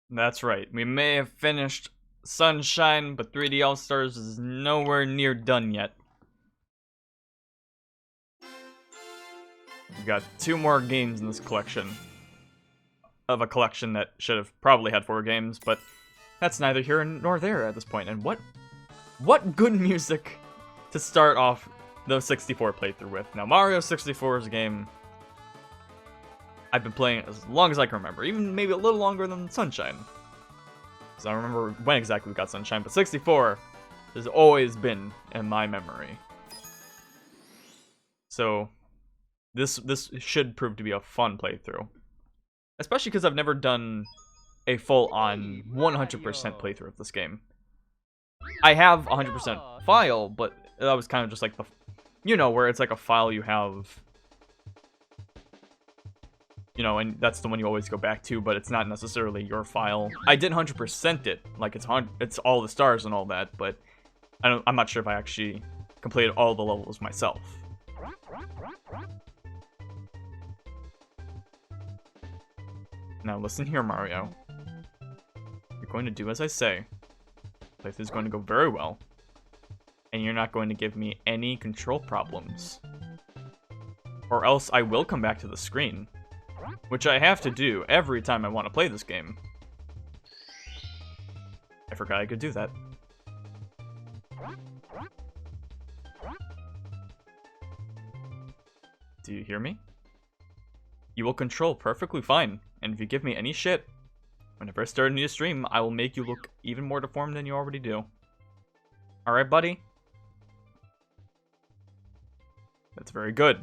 That's right. We may have finished Sunshine, but 3D All-Stars is nowhere near done yet. We've got 2 more games in this collection. Of a collection that should have probably had 4 games, but that's neither here nor there at this point. And what good music to start off the 64 playthrough with. Now, Mario 64 is a game I've been playing as long as I can remember, even maybe a little longer than Sunshine. Because I don't remember when exactly we got Sunshine, but 64 has always been in my memory. So, this should prove to be a fun playthrough. Especially because I've never done a full-on 100% playthrough of this game. I have 100% file, but that was kind of just like the, you know, where it's like a file you have, you know, and that's the one you always go back to, but it's not necessarily your file. I did 100% it, like it's all the stars and all that, but I'm not sure if I actually completed all the levels myself. Now listen here, Mario. You're going to do as I say. Playthrough is going to go very well. And you're not going to give me any control problems. Or else I will come back to the screen. Which I have to do every time I want to play this game. I forgot I could do that. Do you hear me? You will control perfectly fine, and if you give me any shit, whenever I start a new stream, I will make you look even more deformed than you already do. Alright, buddy? That's very good.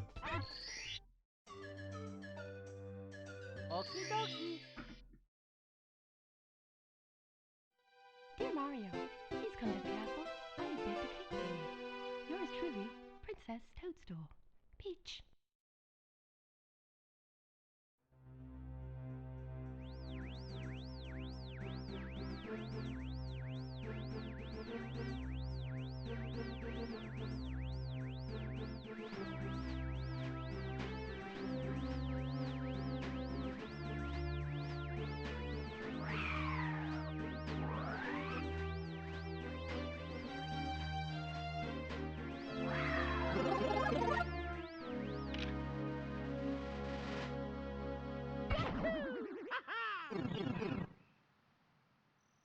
Dear Mario, please come to the castle. I have baked a cake for you. Yours truly, Princess Toadstool. Peach.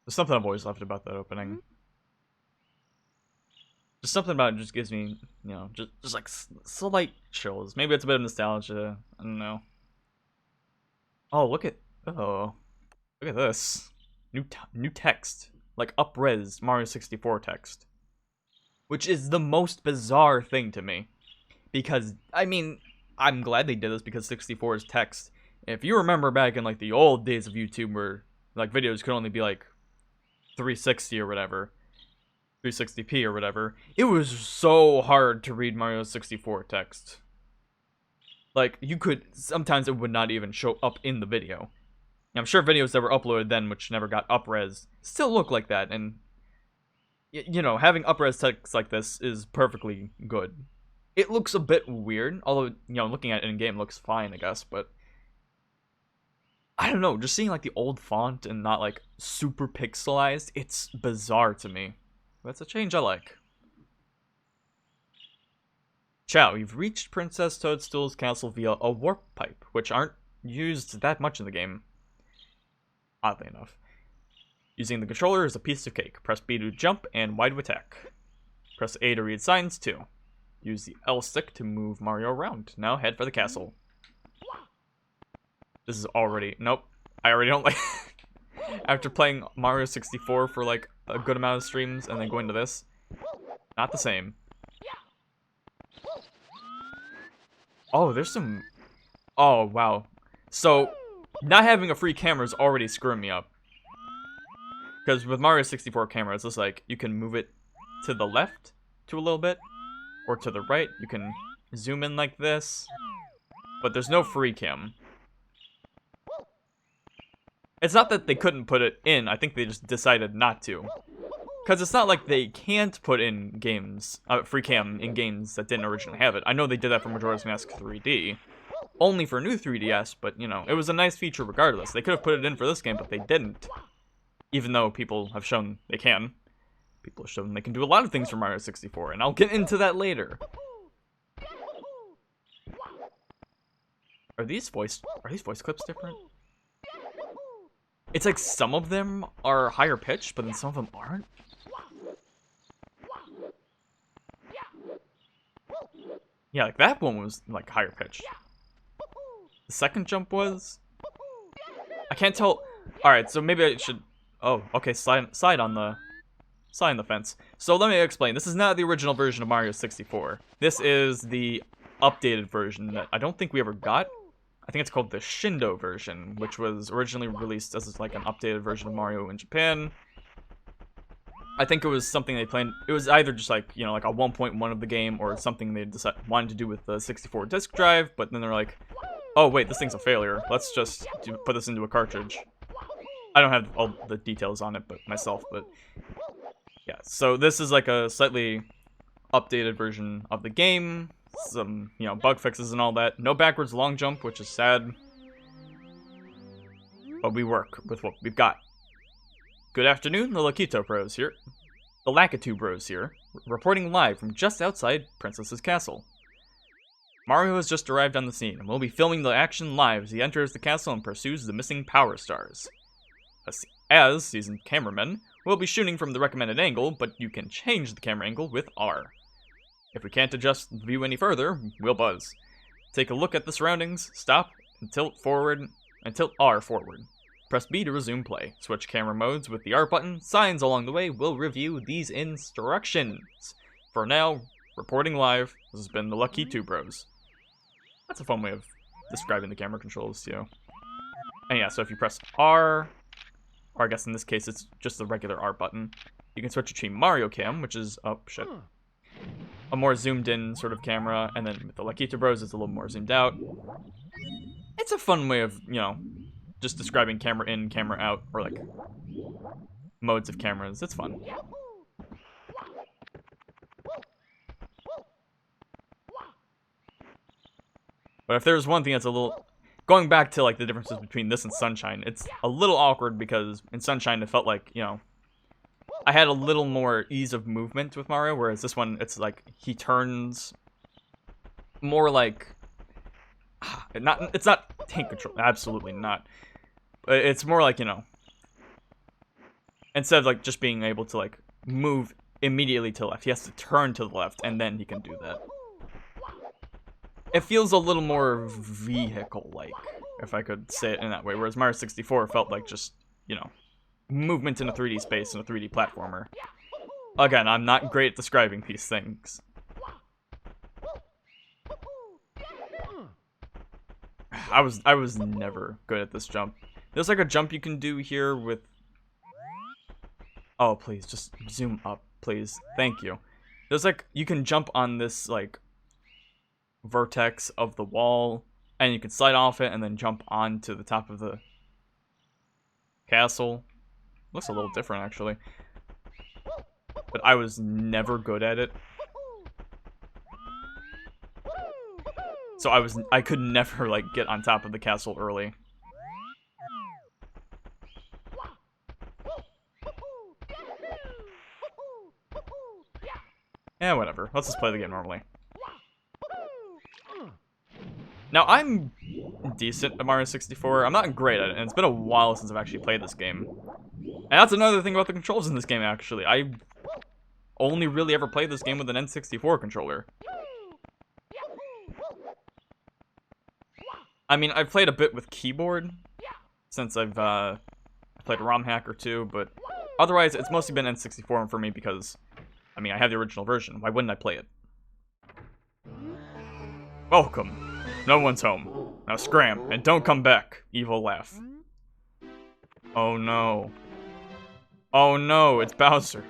There's something I've always loved about that opening. Just something about it just gives me, you know, just like slight chills. Maybe it's a bit of nostalgia. I don't know. Oh, look at this new text, like up-res Mario 64 text, which is the most bizarre thing to me. Because I mean, I'm glad they did this because 64 is text. If you remember back in like the old days of YouTube, where like videos could only be like 360 or whatever. 360p or whatever, it was so hard to read Mario 64 text. Like, sometimes it would not even show up in the video. I'm sure videos that were uploaded then, which never got up-res, still look like that, and, you know, having up-res text like this is perfectly good. It looks a bit weird, although, you know, looking at it in-game looks fine, I guess, but I don't know, just seeing, like, the old font and not, like, super pixelized, it's bizarre to me. That's a change I like. Ciao, you've reached Princess Toadstool's castle via a warp pipe, which aren't used that much in the game. Oddly enough. Using the controller is a piece of cake. Press B to jump and Y to attack. Press A to read signs too. Use the L stick to move Mario around. Now head for the castle. This is already... Nope. I already don't like... After playing Mario 64 for like a good amount of streams and then going to this, not the same. Oh, there's some... Oh, wow. So, not having a free camera is already screwing me up. Because with Mario 64 camera, it's just like, you can move it to the left to a little bit, or to the right. You can zoom in like this, but there's no free cam. It's not that they couldn't put it in, I think they just decided not to. Because it's not like they can't put in games, free cam in games that didn't originally have it. I know they did that for Majora's Mask 3D. Only for new 3DS, but, you know, it was a nice feature regardless. They could have put it in for this game, but they didn't. Even though people have shown they can. People have shown they can do a lot of things for Mario 64, and I'll get into that later. Are these voice clips different? It's like some of them are higher pitched, but then some of them aren't. Yeah, like that one was like higher pitched. The second jump was. I can't tell. All right, so maybe I should. Oh, okay. Slide on the fence. So let me explain. This is not the original version of Mario 64. This is the updated version that I don't think we ever got. I think it's called the Shindo version, which was originally released as like an updated version of Mario in Japan. I think it was something they planned. It was either just like, you know, like a 1.1 of the game or something they wanted to do with the 64 disc drive, but then they're like, oh wait, this thing's a failure. Let's just put this into a cartridge. I don't have all the details on it myself, but yeah. So this is like a slightly updated version of the game. Some, you know, bug fixes and all that. No backwards long jump, which is sad. But we work with what we've got. Good afternoon, the Lakitu Bros here. The Lakitu Bros here, reporting live from just outside Princess's castle. Mario has just arrived on the scene, and we'll be filming the action live as he enters the castle and pursues the missing Power Stars. As seasoned cameramen, we'll be shooting from the recommended angle, but you can change the camera angle with R. If we can't adjust the view any further, we'll buzz. Take a look at the surroundings, stop, and tilt R forward. Press B to resume play. Switch camera modes with the R button. Signs along the way will review these instructions. For now, reporting live, this has been the Lakitu Bros. That's a fun way of describing the camera controls, too. And yeah, so if you press R, or I guess in this case it's just the regular R button, you can switch between Mario Cam, which is, oh shit, a more zoomed in sort of camera, and then with the Lakitu Bros it's a little more zoomed out. It's a fun way of, you know, just describing camera in, camera out, or like modes of cameras. It's fun. But if there's one thing that's a little, going back to like the differences between this and Sunshine, it's a little awkward because in Sunshine it felt like, you know, I had a little more ease of movement with Mario, whereas this one, it's like he turns more like, it's not tank control, absolutely not. But it's more like, you know, instead of like just being able to like move immediately to the left, he has to turn to the left and then he can do that. It feels a little more vehicle-like, if I could say it in that way, whereas Mario 64 felt like just, you know, movement in a 3D space and a 3D platformer. Again, I'm not great at describing these things. I was never good at this jump. There's like a jump you can do here with... Oh, please, just zoom up, please. Thank you. There's like, you can jump on this like vertex of the wall, and you can slide off it and then jump onto the top of the castle. Looks a little different, actually. But I was never good at it. So I could never, like, get on top of the castle early. Yeah, whatever. Let's just play the game normally. Now, I'm decent at Mario 64. I'm not great at it, and it's been a while since I've actually played this game. And that's another thing about the controls in this game, actually. I only really ever played this game with an N64 controller. I mean, I've played a bit with keyboard, since I've played a ROM hack or two, but otherwise, it's mostly been N64 for me because, I mean, I have the original version. Why wouldn't I play it? Welcome. No one's home. Now scram, and don't come back. Evil laugh. Oh no. Oh no, it's Bowser.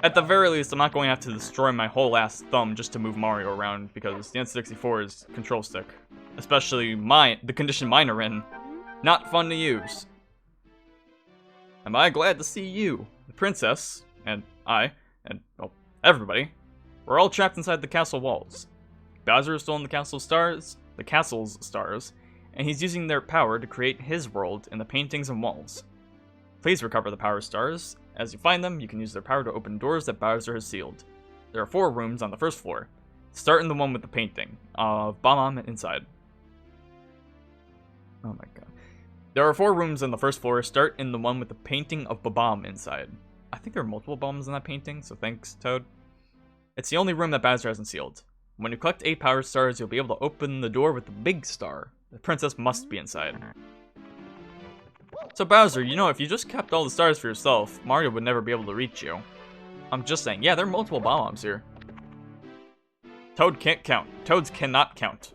At the very least, I'm not going to have to destroy my whole ass thumb just to move Mario around, because the N64 is control stick. Especially the condition mine are in. Not fun to use. Am I glad to see you? The princess, and I, and, well, everybody, we're all trapped inside the castle walls. Bowser has stolen the castle's stars, and he's using their power to create his world in the paintings and walls. Please recover the power stars. As you find them, you can use their power to open doors that Bowser has sealed. There are 4 rooms on the first floor. Start in the one with the painting of Bob-omb inside. Oh my god. There are 4 rooms on the first floor. Start in the one with the painting of Bob-omb inside. I think there are multiple bombs in that painting, so thanks, Toad. It's the only room that Bowser hasn't sealed. When you collect 8 power stars, you'll be able to open the door with the big star. The princess must be inside. So Bowser, you know, if you just kept all the stars for yourself, Mario would never be able to reach you. I'm just saying, yeah, there are multiple bombs here. Toad can't count. Toads cannot count.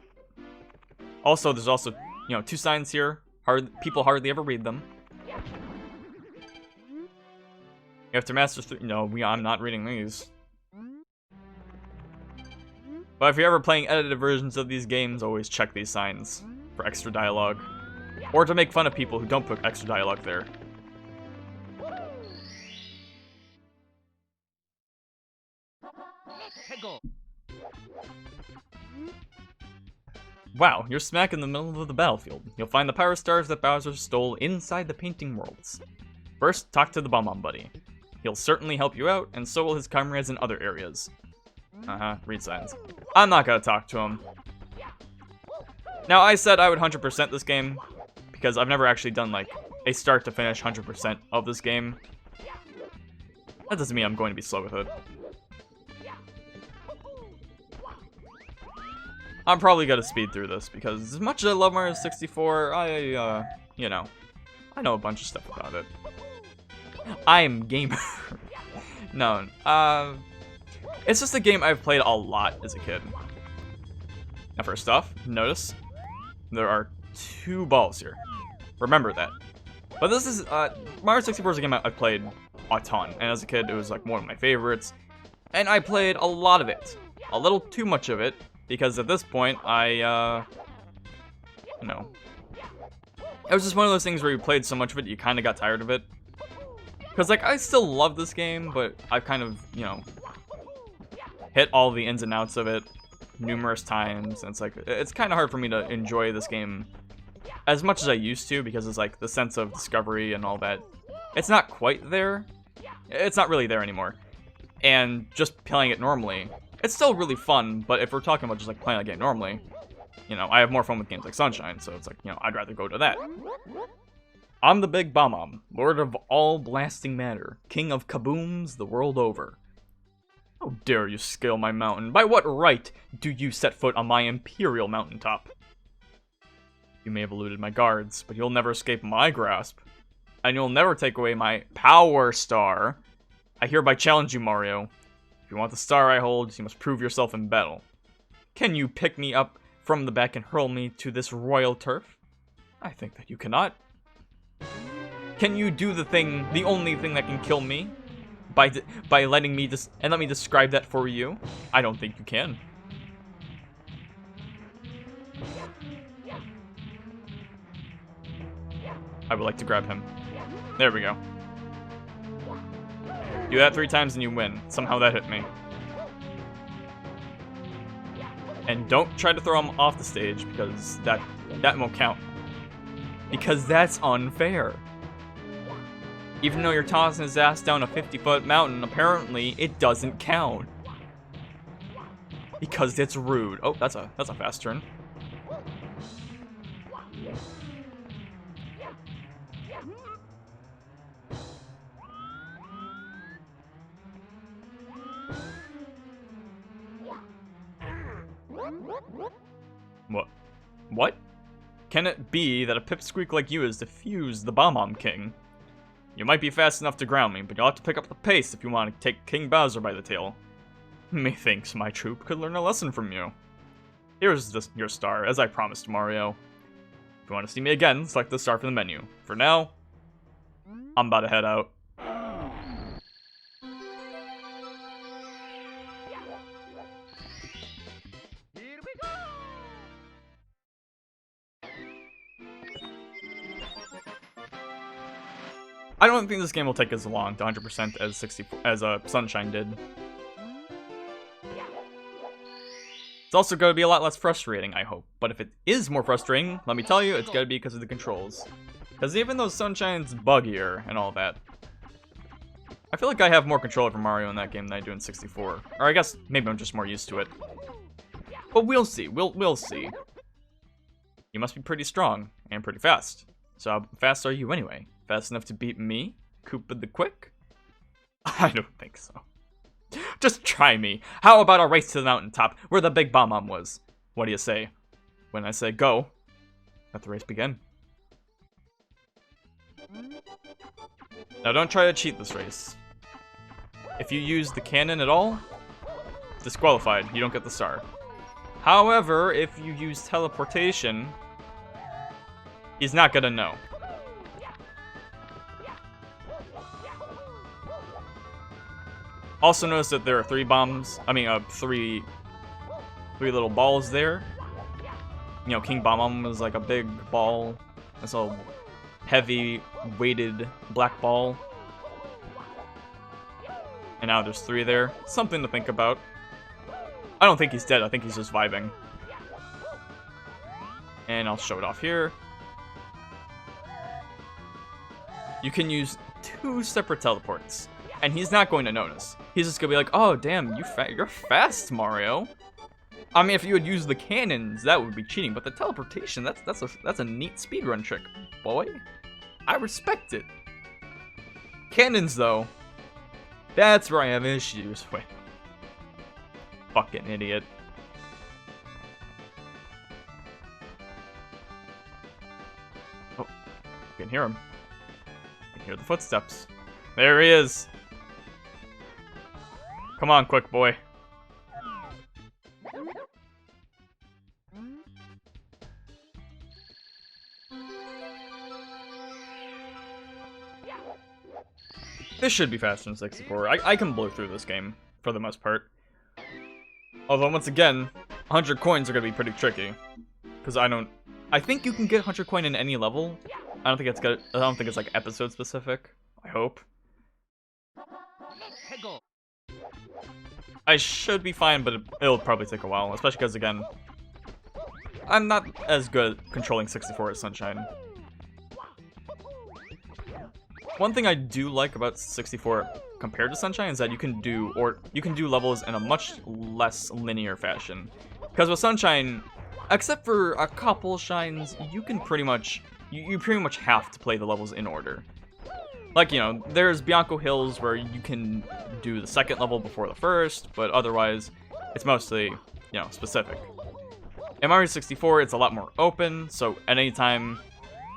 Also, there's also, you know, 2 signs here. People hardly ever read them. You have to master 3. No, I'm not reading these. But if you're ever playing edited versions of these games, always check these signs for extra dialogue. Or to make fun of people who don't put extra dialogue there. Wow, you're smack in the middle of the battlefield. You'll find the power stars that Bowser stole inside the painting worlds. First, talk to the Bob-omb buddy. He'll certainly help you out, and so will his comrades in other areas. Read signs. I'm not gonna talk to him. Now, I said I would 100% this game, because I've never actually done, like, a start to finish 100% of this game. That doesn't mean I'm going to be slow with it. I'm probably gonna speed through this, because as much as I love Mario 64, you know, I know a bunch of stuff about it. I'm gamer. No, it's just a game I've played a lot as a kid. Now first off, notice there are 2 balls here. Remember that. But this is, Mario 64 is a game I've played a ton, and as a kid it was like one of my favorites. And I played a lot of it. A little too much of it, because at this point, you know, it was just one of those things where you played so much of it, you kind of got tired of it. Because, like, I still love this game, but I've kind of, you know, hit all the ins and outs of it numerous times, and it's like, it's kind of hard for me to enjoy this game as much as I used to, because it's like the sense of discovery and all that. It's not quite there. It's not really there anymore. And just playing it normally, it's still really fun, but if we're talking about just like playing a game normally, you know, I have more fun with games like Sunshine, so it's like, you know, I'd rather go to that. I'm the Big Bob-omb, Lord of all blasting matter, King of kabooms the world over. How dare you scale my mountain? By what right do you set foot on my imperial mountaintop? You may have eluded my guards, but you'll never escape my grasp. And you'll never take away my power star. I hereby challenge you, Mario. If you want the star I hold, you must prove yourself in battle. Can you pick me up from the back and hurl me to this royal turf? I think that you cannot. Can you do the only thing that can kill me? By letting me let me describe that for you? I don't think you can. I would like to grab him. There we go. Do that 3 times and you win. Somehow that hit me. And don't try to throw him off the stage, because that won't count. Because that's unfair. Even though you're tossing his ass down a 50-foot mountain, apparently it doesn't count. Because it's rude. Oh, that's a fast turn. What? Can it be that a pipsqueak like you has defused the Bob-omb King? You might be fast enough to ground me, but you'll have to pick up the pace if you want to take King Bowser by the tail. Methinks my troop could learn a lesson from you. Here's your star, as I promised, Mario. If you want to see me again, select the star from the menu. For now, I'm about to head out. I don't think this game will take as long to 100% as Sunshine did. It's also going to be a lot less frustrating, I hope. But if it is more frustrating, let me tell you, it's going to be because of the controls. Because even though Sunshine's buggier and all that, I feel like I have more control over Mario in that game than I do in 64. Or I guess maybe I'm just more used to it. But we'll see. We'll see. You must be pretty strong and pretty fast. So how fast are you anyway? Fast enough to beat me, Koopa the Quick? I don't think so. Just try me. How about a race to the mountaintop where the big bomb was? What do you say? When I say go, let the race begin. Now don't try to cheat this race. If you use the cannon at all, disqualified. You don't get the star. However, if you use teleportation, he's not gonna know. Also notice that there are three little balls there. You know, King Bob-omb was like a big ball. It's a heavy, weighted black ball. And now there's three there. Something to think about. I don't think he's dead, I think he's just vibing. And I'll show it off here. You can use 2 separate teleports. And he's not going to notice. He's just gonna be like, oh damn, you're fast, Mario. I mean, if you would use the cannons, that would be cheating. But the teleportation, that's a neat speedrun trick, boy. I respect it. Cannons, though, that's where I have issues with. Fucking idiot. Oh, you can hear him. You can hear the footsteps. There he is. Come on, quick boy. This should be faster than 64. I can blow through this game, for the most part. Although, once again, 100 coins are gonna be pretty tricky. Because I think you can get 100 coin in any level. I don't think it's like episode specific. I hope. I should be fine, but it'll probably take a while, especially because, again, I'm not as good at controlling 64 as Sunshine. One thing I do like about 64 compared to Sunshine is that you can do levels in a much less linear fashion. Because with Sunshine, except for a couple shines, you can pretty much have to play the levels in order. Like, you know, there's Bianco Hills where you can do the second level before the first, but otherwise, it's mostly, you know, specific. In Mario 64, it's a lot more open, so at any time,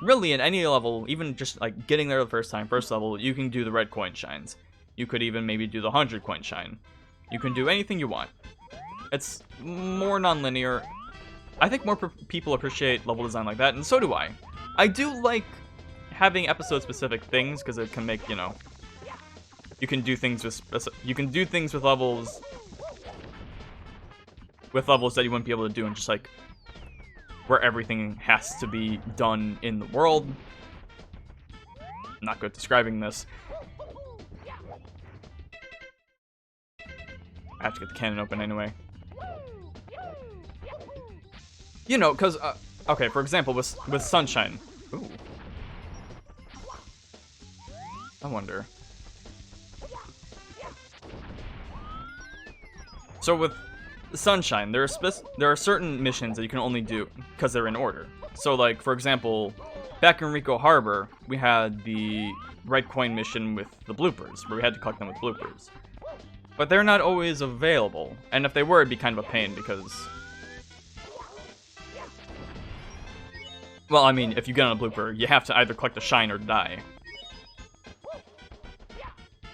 really in any level, even just like getting there the first level, you can do the red coin shines. You could even maybe do the 100 coin shine. You can do anything you want. It's more non-linear. I think more people appreciate level design like that, and so do I. I do like having episode-specific things because it can make, you know, you can do things with levels that you wouldn't be able to do in just like where everything has to be done in the world. I'm not good at describing this. I have to get the cannon open anyway. You know, because, okay, for example, with Sunshine. Ooh. I wonder. So with Sunshine, there are certain missions that you can only do because they're in order. So like, for example, back in Rico Harbor, we had the red coin mission with the bloopers, where we had to collect them with bloopers. But they're not always available, and if they were, it'd be kind of a pain because... Well, I mean, if you get on a blooper, you have to either collect a shine or die.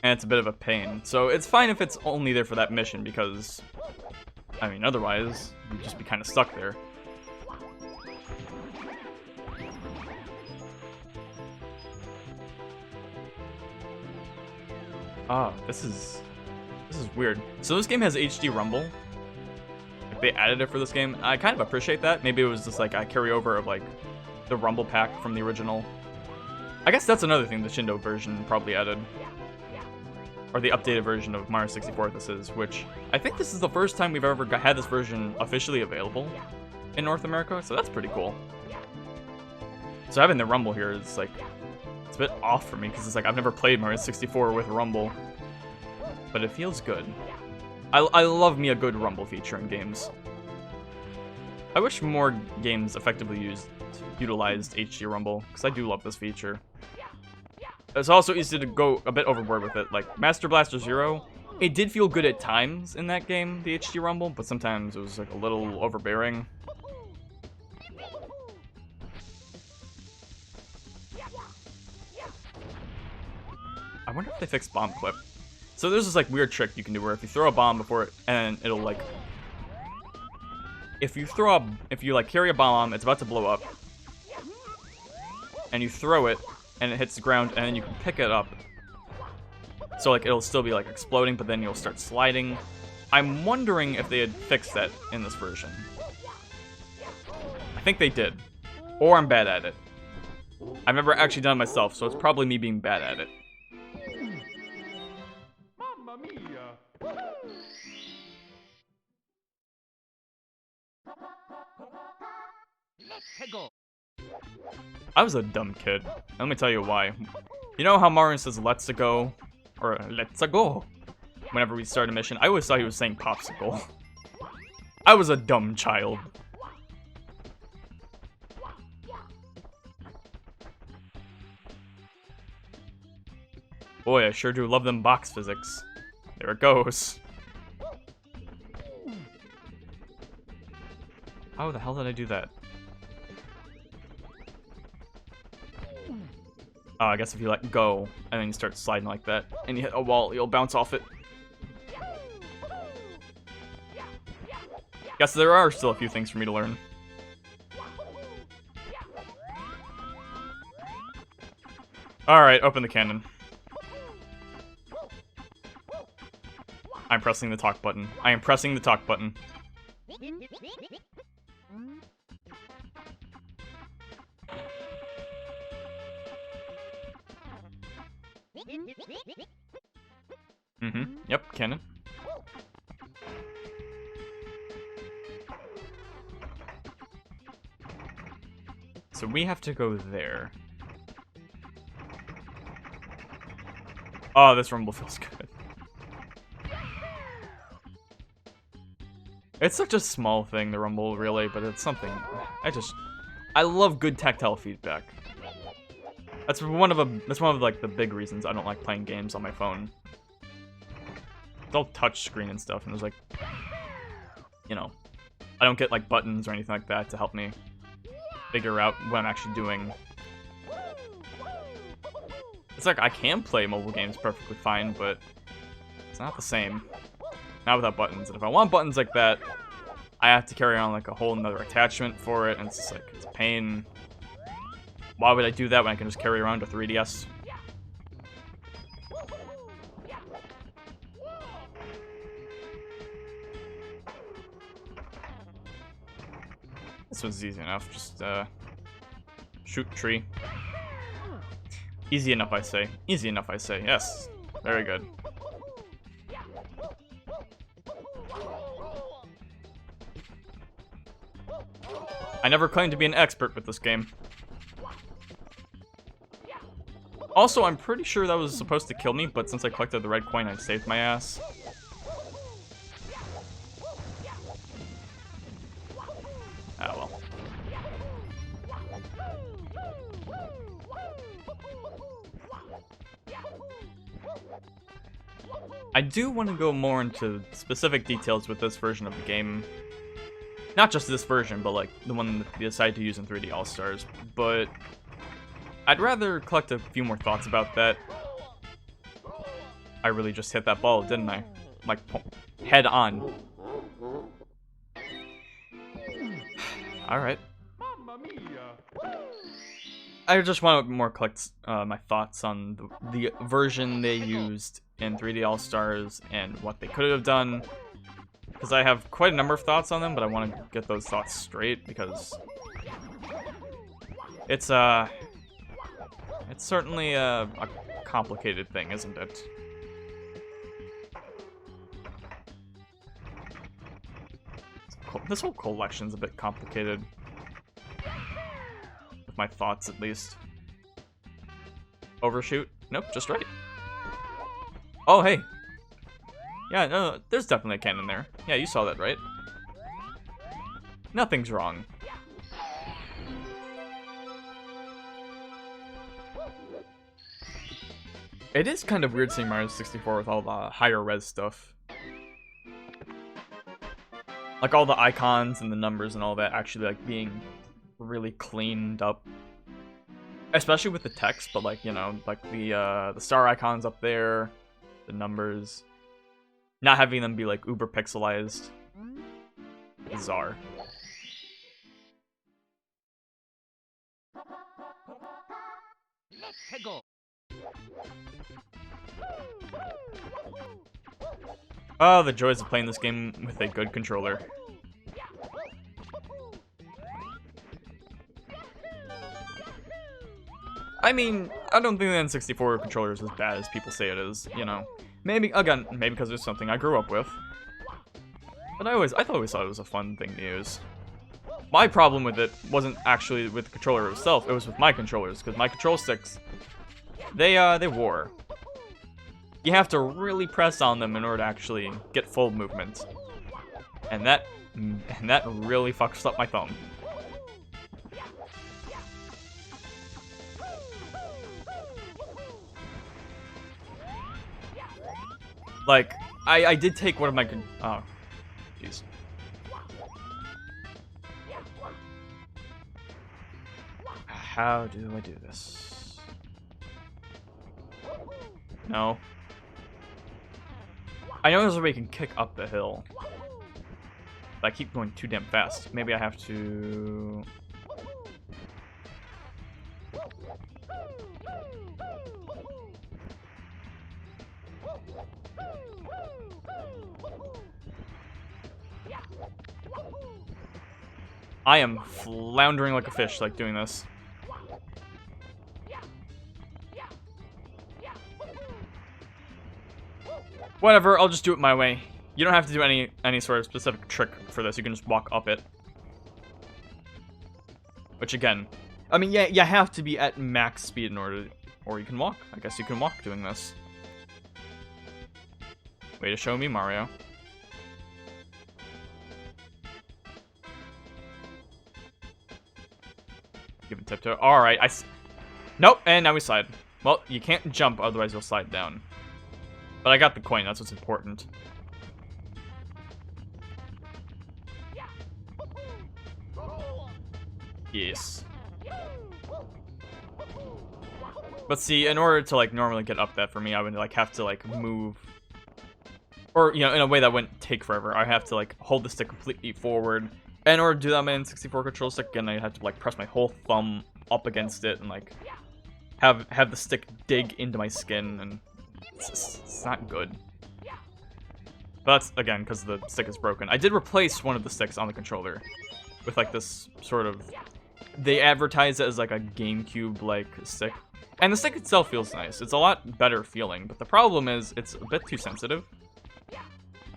And it's a bit of a pain. So it's fine if it's only there for that mission, because... I mean, otherwise, you'd just be kind of stuck there. Ah, this is weird. So this game has HD Rumble. Like, they added it for this game. I kind of appreciate that. Maybe it was just like a carryover of like the Rumble pack from the original. I guess that's another thing the Shindo version probably added. or the updated version of Mario 64 this is, which I think this is the first time we've ever had this version officially available in North America, so that's pretty cool. So having the Rumble here is like, it's a bit off for me, because it's like I've never played Mario 64 with Rumble, but it feels good. I love me a good Rumble feature in games. I wish more games effectively utilized HD Rumble, because I do love this feature. It's also easy to go a bit overboard with it. Like, Master Blaster Zero, it did feel good at times in that game, the HD Rumble, but sometimes it was like a little overbearing. I wonder if they fixed Bomb Clip. So there's this like weird trick you can do where if you throw a bomb before it, and it'll like, if you like carry a bomb, it's about to blow up, and you throw it, and it hits the ground, and then you can pick it up. So like it'll still be like exploding, but then you'll start sliding. I'm wondering if they had fixed that in this version. I think they did, or I'm bad at it. I've never actually done it myself, so it's probably me being bad at it. I was a dumb kid. Let me tell you why. You know how Mario says "let's-a go" or "let's-a go" whenever we start a mission? I always thought he was saying "popsicle." I was a dumb child. Boy, I sure do love them box physics. There it goes. How the hell did I do that? Oh, I guess if you let go, and then you start sliding like that, and you hit a wall, you'll bounce off it. Guess there are still a few things for me to learn. Alright, open the cannon. I'm pressing the talk button. I am pressing the talk button. Yep, cannon. So we have to go there. Oh, this rumble feels good. It's such a small thing, the rumble, really, but it's something. I love good tactile feedback. That's one of like the big reasons I don't like playing games on my phone. It's all touch screen and stuff, and there's like, you know, I don't get like buttons or anything like that to help me figure out what I'm actually doing. It's like I can play mobile games perfectly fine, but it's not the same. Not without buttons. And if I want buttons like that, I have to carry on like a whole nother attachment for it, and it's just like, it's a pain. Why would I do that when I can just carry around a 3DS? This one's easy enough, just shoot tree. Easy enough, I say. Easy enough, I say. Yes. Very good. I never claimed to be an expert with this game. Also, I'm pretty sure that was supposed to kill me, but since I collected the red coin, I saved my ass. Ah, well. I do want to go more into specific details with this version of the game. Not just this version, but like the one that they decided to use in 3D All-Stars. But I'd rather collect a few more thoughts about that. I really just hit that ball, didn't I? Like, head on. Alright. I just want to more collect my thoughts on the version they used in 3D All-Stars and what they could have done. Because I have quite a number of thoughts on them, but I want to get those thoughts straight because it's certainly a complicated thing, isn't it? this whole collection's a bit complicated. With my thoughts, at least. Overshoot? Nope, just right. Oh, hey. Yeah, no, there's definitely a cannon there. Yeah, you saw that, right? Nothing's wrong. It is kind of weird seeing Mario 64 with all the higher res stuff. Like all the icons and the numbers and all that actually like being really cleaned up. Especially with the text, but like, you know, like the star icons up there, the numbers. Not having them be like uber pixelized. Bizarre. Let's go. Oh, the joys of playing this game with a good controller. I mean, I don't think the N64 controller is as bad as people say it is, you know. Maybe, again, maybe because it's something I grew up with. But I always thought it was a fun thing to use. My problem with it wasn't actually with the controller itself, it was with my controllers, because my control sticks, they wore. You have to really press on them in order to actually get full movement. And that really fucks up my thumb. Like, I did take one of my... Oh, jeez. How do I do this? No. I know there's a way you can kick up the hill. But I keep going too damn fast. Maybe I have to... I am floundering like a fish, like, doing this. Whatever, I'll just do it my way. You don't have to do any sort of specific trick for this, you can just walk up it. Which, again, I mean, yeah, you have to be at max speed in order to, or you can walk. I guess you can walk doing this. Way to show me, Mario. Give it tiptoe. Alright, nope, and now we slide. Well, you can't jump, otherwise you'll slide down. But I got the coin, that's what's important. Yes. But see, in order to, like, normally get up that for me, I would, like, have to, like, move. Or, you know, in a way that wouldn't take forever. I have to, like, hold the stick completely forward. And in order to do that on my N64 control stick, again, I have to, like, press my whole thumb up against it and, like, have the stick dig into my skin, and it's not good. But that's, again, because the stick is broken. I did replace one of the sticks on the controller with, like, this sort of... They advertise it as, like, a GameCube-like stick. And the stick itself feels nice. It's a lot better feeling, but the problem is it's a bit too sensitive.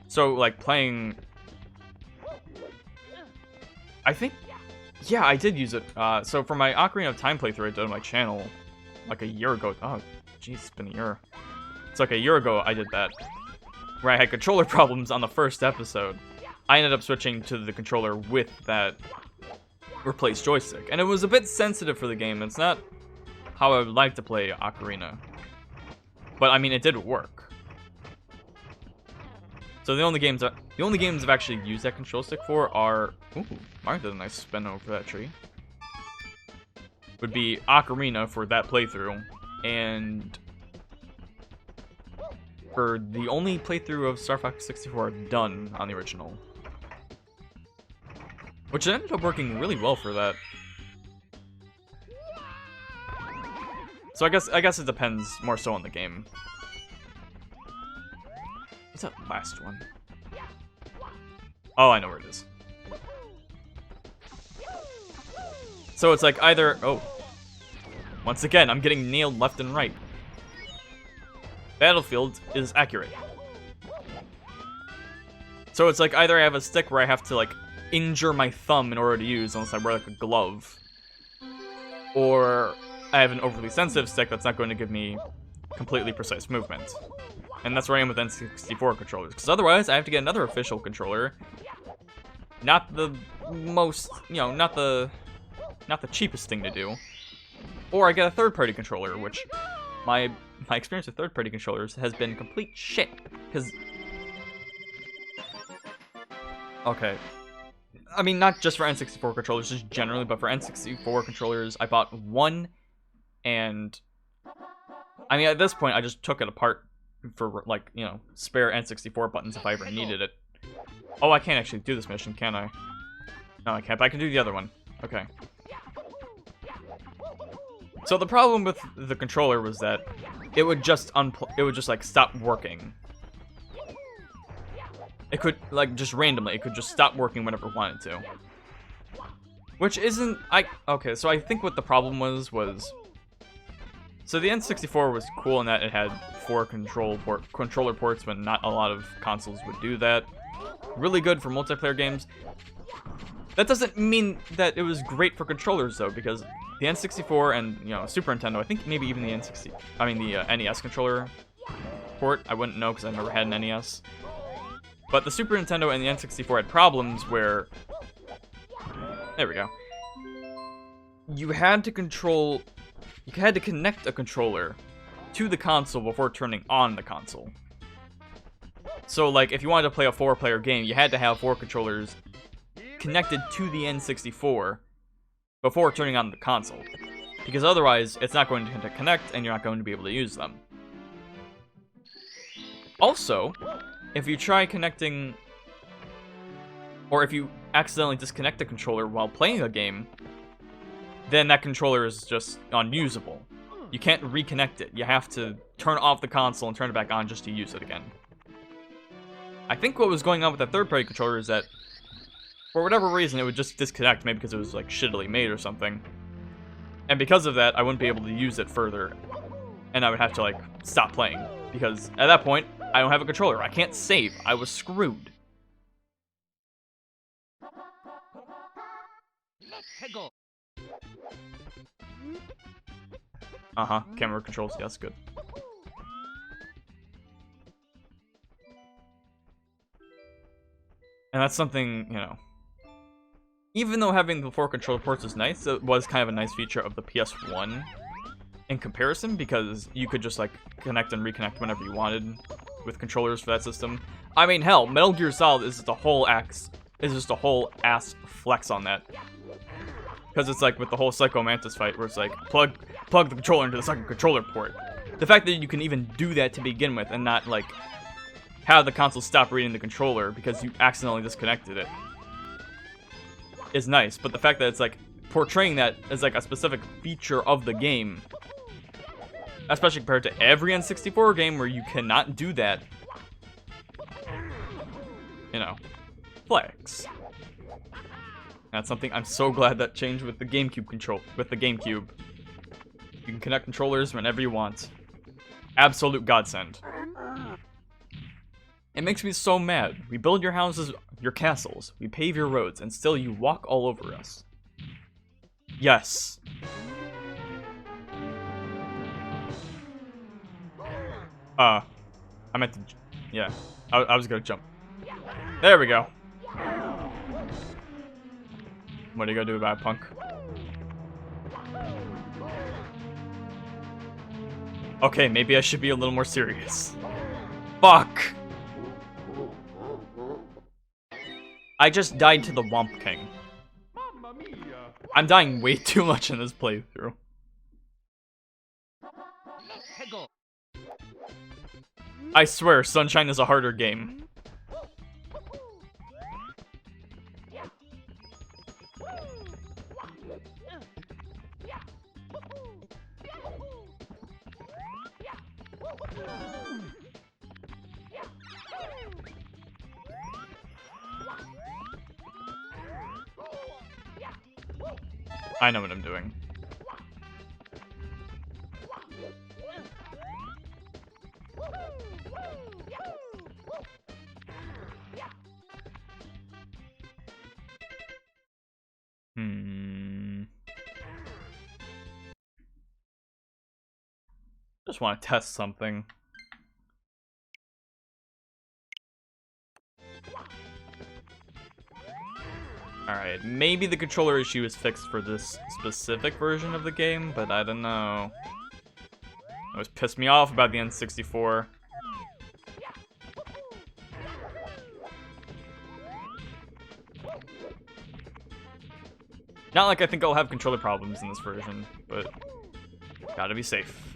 So, like, playing... I think... Yeah, I did use it. So for my Ocarina of Time playthrough I did on my channel, like a year ago... Oh, jeez, it's been a year. It's like a year ago I did that, where I had controller problems on the first episode. I ended up switching to the controller with that replaced joystick. And it was a bit sensitive for the game. It's not how I would like to play Ocarina. But, I mean, it did work. So the only games I've actually used that control stick for are... Ooh, Mario did a nice spin over that tree. Would be Ocarina for that playthrough, and for the only playthrough of Star Fox 64 I've done on the original. Which ended up working really well for that. So I guess it depends more so on the game. What's that last one? Oh, I know where it is. So it's like either... Oh. Once again, I'm getting nailed left and right. Battlefield is accurate. So it's like either I have a stick where I have to, like, injure my thumb in order to use unless I wear like a glove. Or I have an overly sensitive stick that's not going to give me completely precise movement. And that's where I am with N64 controllers. Because otherwise, I have to get another official controller. Not the most, not the cheapest thing to do. Or I get a third-party controller, which my experience with third-party controllers has been complete shit. Because, okay, I mean, not just for N64 controllers, just generally, but for N64 controllers, I bought one, and I mean, at this point, I just took it apart for, like, spare N64 buttons if I ever needed it. Oh, I can't actually do this mission, can I? No, I can't, but I can do the other one. Okay. So the problem with the controller was that it would just like stop working. It could, like, just randomly, it could just stop working whenever it wanted to. Which isn't, okay, so I think what the problem was, so the N64 was cool in that it had 4 controller ports, but not a lot of consoles would do that. Really good for multiplayer games. That doesn't mean that it was great for controllers, though, because the N64 and, Super Nintendo, I think maybe even the NES controller port, I wouldn't know because I've never had an NES. But the Super Nintendo and the N64 had problems where, there we go, you had to connect a controller to the console before turning on the console. So, like, if you wanted to play a 4-player game, you had to have 4 controllers connected to the N64 before turning on the console. Because otherwise, it's not going to connect, and you're not going to be able to use them. Also, if you try connecting, or if you accidentally disconnect the controller while playing a game, then that controller is just unusable. You can't reconnect it. You have to turn off the console and turn it back on just to use it again. I think what was going on with that third-party controller is that, for whatever reason, it would just disconnect, maybe because it was, like, shittily made or something. And because of that, I wouldn't be able to use it further. And I would have to, like, stop playing. Because at that point, I don't have a controller. I can't save. I was screwed. Uh-huh. Camera controls. Yes, good. And that's something, even though having the 4 controller ports is nice, it was kind of a nice feature of the PS1 in comparison, because you could just, like, connect and reconnect whenever you wanted with controllers for that system. I mean, hell, Metal Gear Solid is just a whole ass flex on that. Because it's like with the whole Psycho Mantis fight, where it's like, plug the controller into the second controller port. The fact that you can even do that to begin with, and not, like, have the console stop reading the controller because you accidentally disconnected it, is nice. But the fact that it's, like, portraying that as, like, a specific feature of the game, especially compared to every N64 game where you cannot do that, flex. That's something I'm so glad that changed with the GameCube with the GameCube. You can connect controllers whenever you want. Absolute godsend. It makes me so mad. We build your houses, your castles, we pave your roads, and still you walk all over us. Yes. I meant to, yeah. I was gonna jump. There we go. What are you gonna do about it, punk? Okay, maybe I should be a little more serious. Fuck! I just died to the Womp King. I'm dying way too much in this playthrough. I swear, Sunshine is a harder game. I know what I'm doing. Just want to test something. Alright, maybe the controller issue is fixed for this specific version of the game, but I don't know. It always pissed me off about the N64. Not like I think I'll have controller problems in this version, but gotta be safe.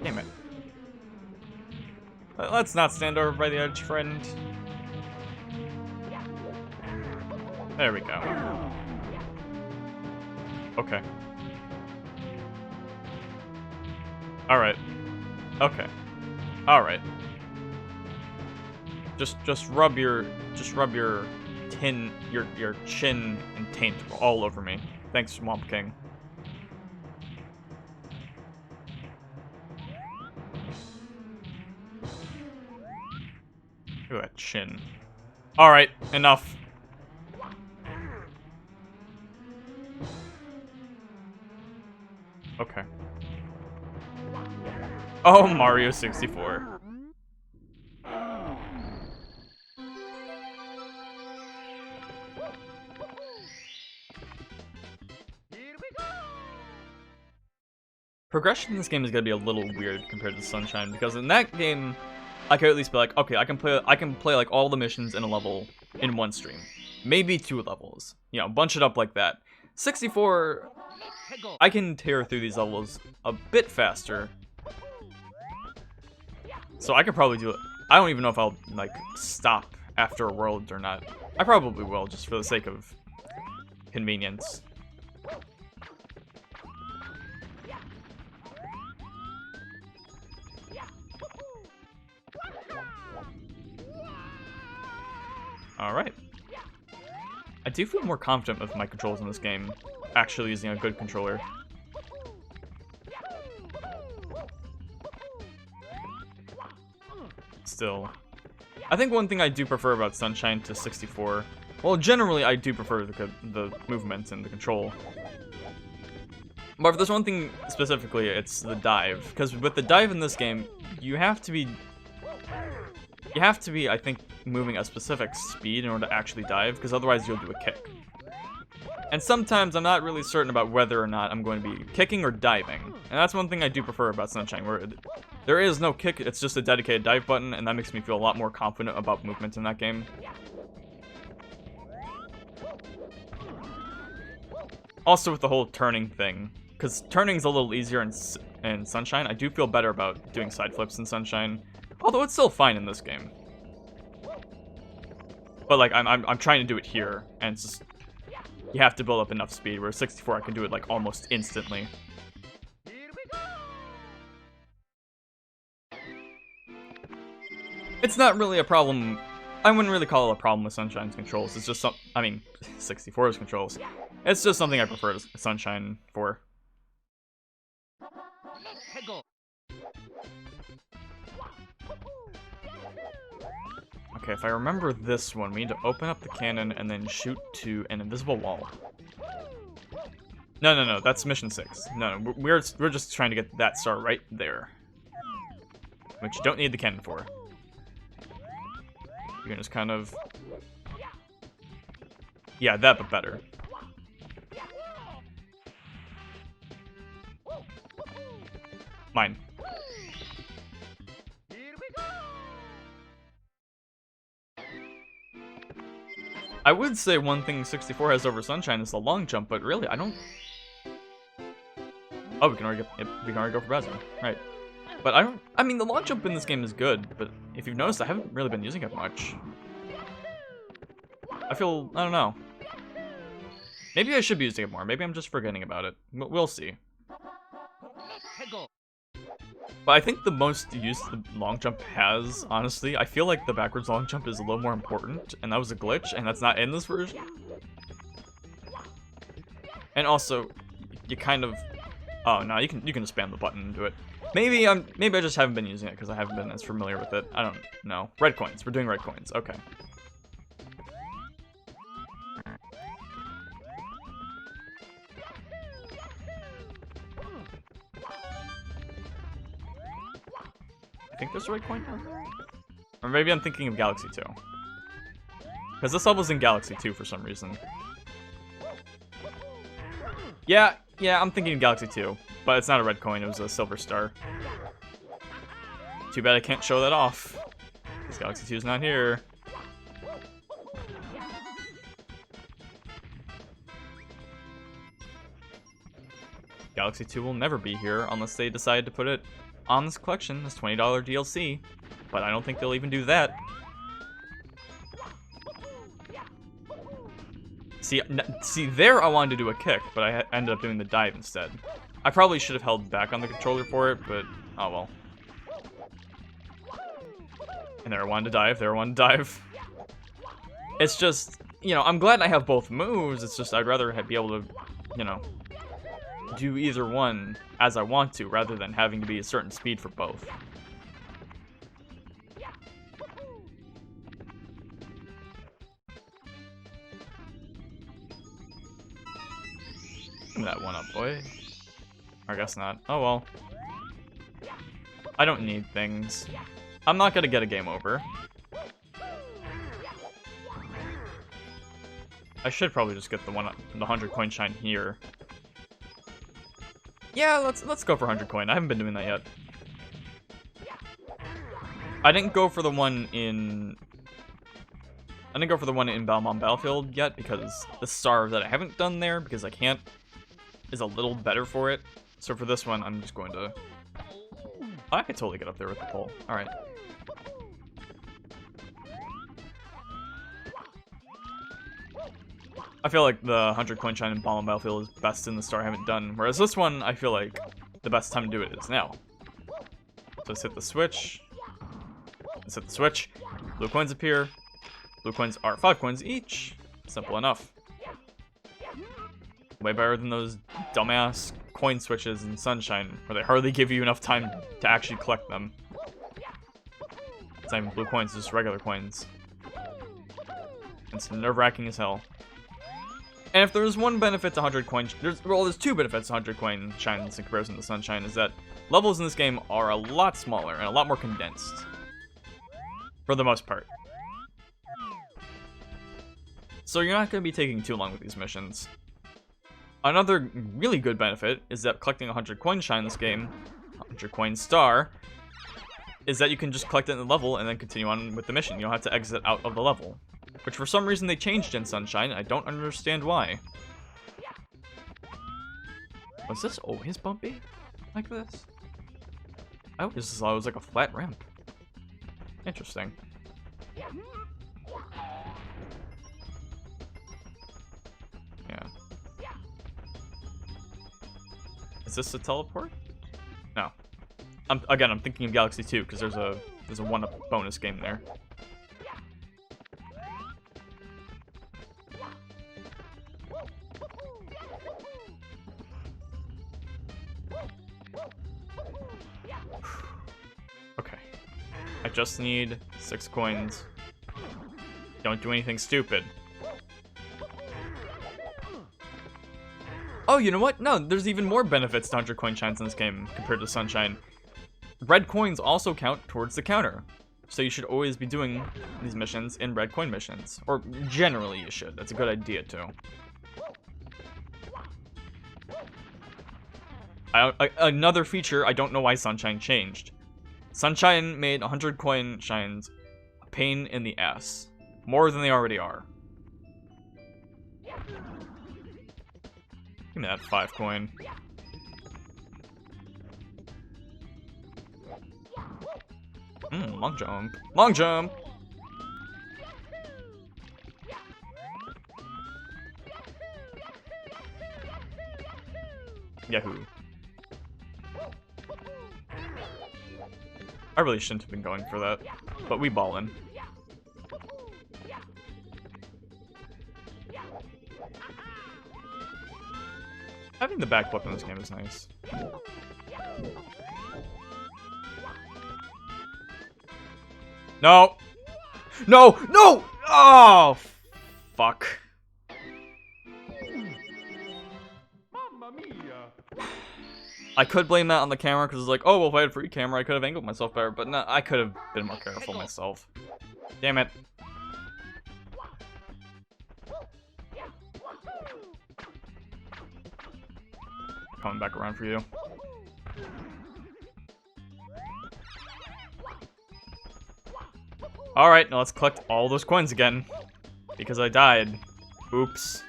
Damn it. Let's not stand over by the edge, friend. There we go. Okay. Alright. Okay. Alright. Just rub your chin and taint all over me. Thanks, Swamp King. Look at that chin. Alright, enough. Okay. Oh, Mario 64. Progression in this game is gonna be a little weird compared to Sunshine, because in that game, I could at least be like, okay, I can play like all the missions in a level in one stream. Maybe 2 levels. You know, bunch it up like that. 64, I can tear through these levels a bit faster. So I could probably do it. I don't even know if I'll, like, stop after a world or not. I probably will, just for the sake of convenience. Alright. I do feel more confident with my controls in this game, actually using a good controller. Still. I think one thing I do prefer about Sunshine to 64, well, generally I do prefer the movement and the control. But if there's one thing specifically, it's the dive. Because with the dive in this game, you have to be, I think, moving a specific speed in order to actually dive, because otherwise you'll do a kick. And sometimes I'm not really certain about whether or not I'm going to be kicking or diving. And that's one thing I do prefer about Sunshine, where there is no kick, it's just a dedicated dive button, and that makes me feel a lot more confident about movement in that game. Also with the whole turning thing, because turning's a little easier in Sunshine, I do feel better about doing side flips in Sunshine, although it's still fine in this game. But like, I'm trying to do it here, and it's just, you have to build up enough speed, whereas 64 I can do it like almost instantly. It's not really a problem. I wouldn't really call it a problem with Sunshine's controls. It's just 64's controls. It's just something I prefer Sunshine for. Okay, if I remember this one, we need to open up the cannon and then shoot to an invisible wall. No, that's mission 6. No, we're just trying to get that star right there, which you don't need the cannon for. You can just kind of, yeah, that but better. Mine. I would say one thing 64 has over Sunshine is the long jump, but really, I don't... Oh, we can already go for Bowser. Right. But I mean, the long jump in this game is good, but if you've noticed, I haven't really been using it much. I don't know. Maybe I should be using it more. Maybe I'm just forgetting about it. We'll see. But I think the most use the long jump has, honestly, I feel like the backwards long jump is a little more important, and that was a glitch, and that's not in this version. And also, you kind of... Oh, no, you can just spam the button and do it. Maybe I just haven't been using it because I haven't been as familiar with it. I don't know. Red coins. We're doing red coins. Okay. I think there's a red coin down there? Or maybe I'm thinking of Galaxy 2. Because this level's in Galaxy 2 for some reason. Yeah, I'm thinking of Galaxy 2. But it's not a red coin, it was a silver star. Too bad I can't show that off. Because Galaxy 2 is not here. Galaxy 2 will never be here unless they decide to put it on this collection, this $20 DLC. But I don't think they'll even do that. See, there I wanted to do a kick, but I ended up doing the dive instead. I probably should have held back on the controller for it, but oh well. And there I wanted to dive, It's just, you know, I'm glad I have both moves, it's just I'd rather be able to, you know, do either one as I want to, rather than having to be a certain speed for both. Give me that one up, boy. I guess not. Oh well. I don't need things. I'm not gonna get a game over. I should probably just get the 100 coin shine here. Yeah, let's go for 100 coin. I haven't been doing that yet. I didn't go for the one in Balmont Battlefield yet because the star that I haven't done there because I can't is a little better for it. So for this one, I'm just going to... I could totally get up there with the pole. Alright. I feel like the 100 coin shine in Balmont Battlefield is best in the star I haven't done, whereas this one, I feel like the best time to do it is now. So let's hit the switch. Let's hit the switch. Blue coins appear. Blue coins are 5 coins each. Simple enough. Way better than those dumbass coin switches in Sunshine, where they hardly give you enough time to actually collect them. It's not even blue coins, it's just regular coins. It's nerve-wracking as hell. And if there's one benefit to 100 coin... there's two benefits to 100 coin shines in comparison to Sunshine, is that levels in this game are a lot smaller and a lot more condensed. For the most part. So you're not going to be taking too long with these missions. Another really good benefit is that collecting 100 coin shine in this game, 100 coin star, is that you can just collect it in the level and then continue on with the mission. You don't have to exit out of the level. Which for some reason they changed in Sunshine, I don't understand why. Was this always bumpy? Like this? I always thought it was like a flat ramp. Interesting. Yeah. Is this a teleport? No. I'm thinking of Galaxy 2 because there's a 1-up bonus game there. Okay. I just need 6 coins. Don't do anything stupid. Oh, you know what? No, there's even more benefits to 100 coin shines in this game compared to Sunshine. Red coins also count towards the counter. So you should always be doing these missions in red coin missions. Or generally you should. That's a good idea too. Another feature, I don't know why Sunshine changed. Sunshine made 100 coin shines a pain in the ass. More than they already are. Give me that 5 coin. Long jump. Long jump! Yahoo. I really shouldn't have been going for that, but we ballin'. Having the backflip in this game is nice. No! No! No! Oh! Fuck. I could blame that on the camera because it's like, oh, well, if I had free camera, I could have angled myself better. But no, I could have been more careful myself. Damn it. Coming back around for you. Alright, now let's collect all those coins again. Because I died. Oops.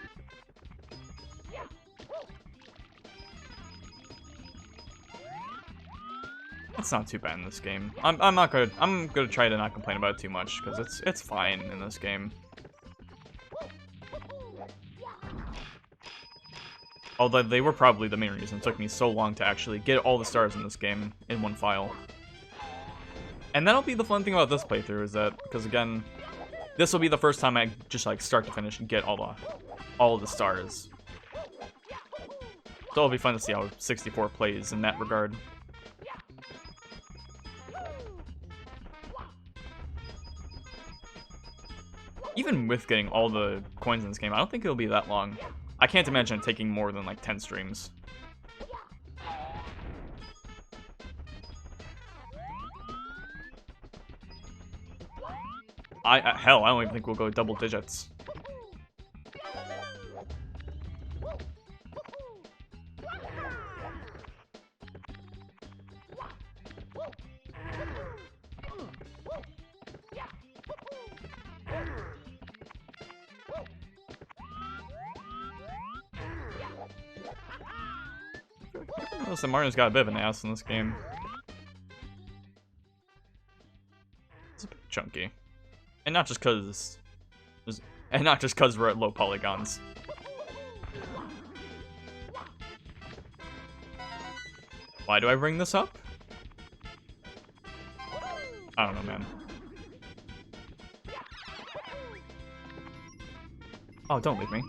It's not too bad in this game. I'm gonna try to not complain about it too much, because it's fine in this game. Although they were probably the main reason it took me so long to actually get all the stars in this game in one file. And that'll be the fun thing about this playthrough, is that, because again, this will be the first time I just like start to finish and get all of the stars. So it'll be fun to see how 64 plays in that regard. Even with getting all the coins in this game, I don't think it'll be that long. I can't imagine it taking more than like 10 streams. Hell, I don't even think we'll go double digits. Listen, Mario's got a bit of an ass in this game. It's a bit chunky. And not just cause we're at low polygons. Why do I bring this up? I don't know, man. Oh, don't leave me.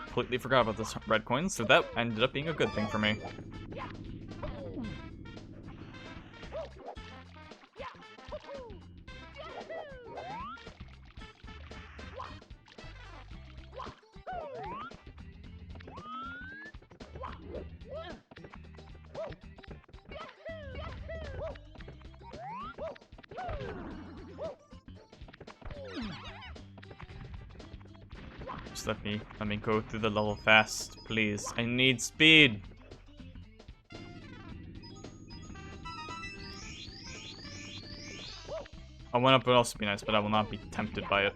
Completely forgot about this red coin, so that ended up being a good thing for me. Just let me go through the level fast, please. I need speed. A 1-up would also be nice, but I will not be tempted by it.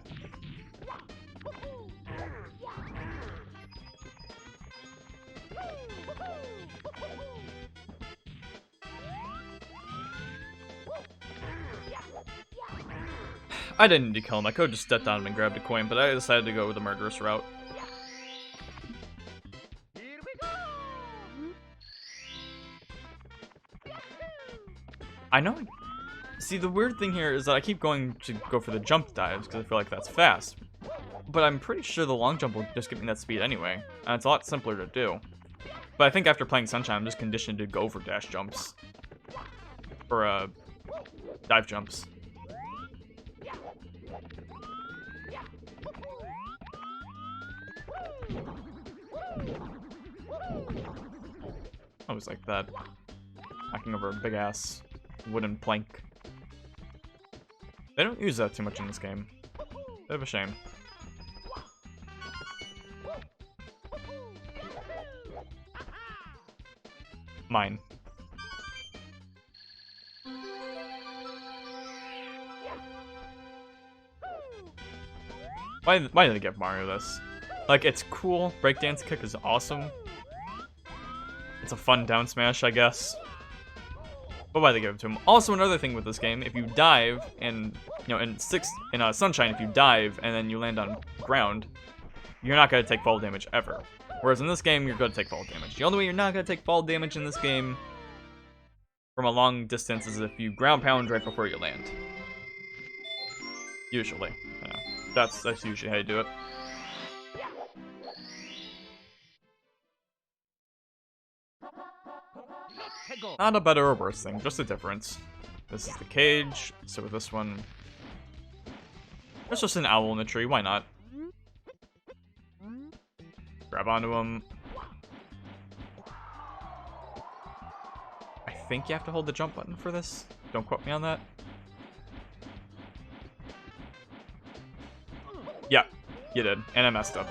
I didn't need to kill him. I could have just stepped on him and grabbed a coin, but I decided to go the murderous route. I know. See, the weird thing here is that I keep going to go for the jump dives because I feel like that's fast. But I'm pretty sure the long jump will just give me that speed anyway, and it's a lot simpler to do. But I think after playing Sunshine, I'm just conditioned to go for dash jumps. Or, dive jumps. I was like that. Knocking over a big ass wooden plank. They don't use that too much in this game. Bit of a shame. Mine. Why did I give Mario this? Like, it's cool. Breakdance kick is awesome. It's a fun down smash, I guess. But why they give it to him? Also, another thing with this game, if you dive, and you know, in Sunshine, if you dive and then you land on ground, you're not gonna take fall damage ever. Whereas in this game, you're gonna take fall damage. The only way you're not gonna take fall damage in this game from a long distance is if you ground pound right before you land. Usually, you know, that's usually how you do it. Not a better or worse thing, just a difference. This is the cage, so with this one... There's just an owl in the tree, why not? Grab onto him. I think you have to hold the jump button for this. Don't quote me on that. Yeah, you did, and I messed up.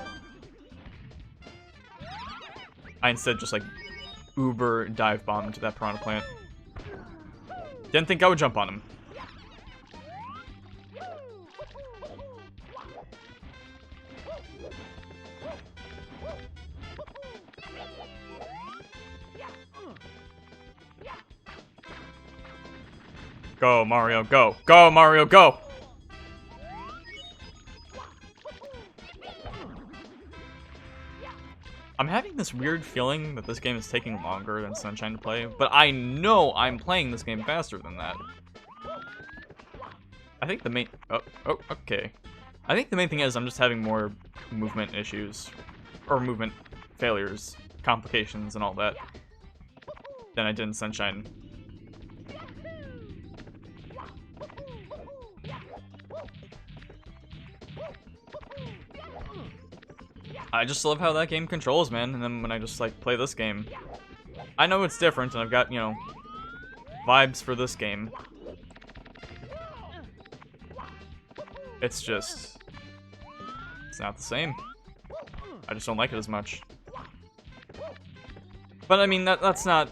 I instead just like uber dive bomb into that piranha plant. Didn't think I would jump on him. Go, Mario, go. Go, Mario, go! I'm having this weird feeling that this game is taking longer than Sunshine to play, but I know I'm playing this game faster than that. I think the main... Oh, okay. I think the main thing is I'm just having more movement issues, or movement failures, complications, and all that, than I did in Sunshine. I just love how that game controls, man, and then when I just, like, play this game, I know it's different, and I've got, you know, vibes for this game. It's just... It's not the same. I just don't like it as much. But, I mean, that's not...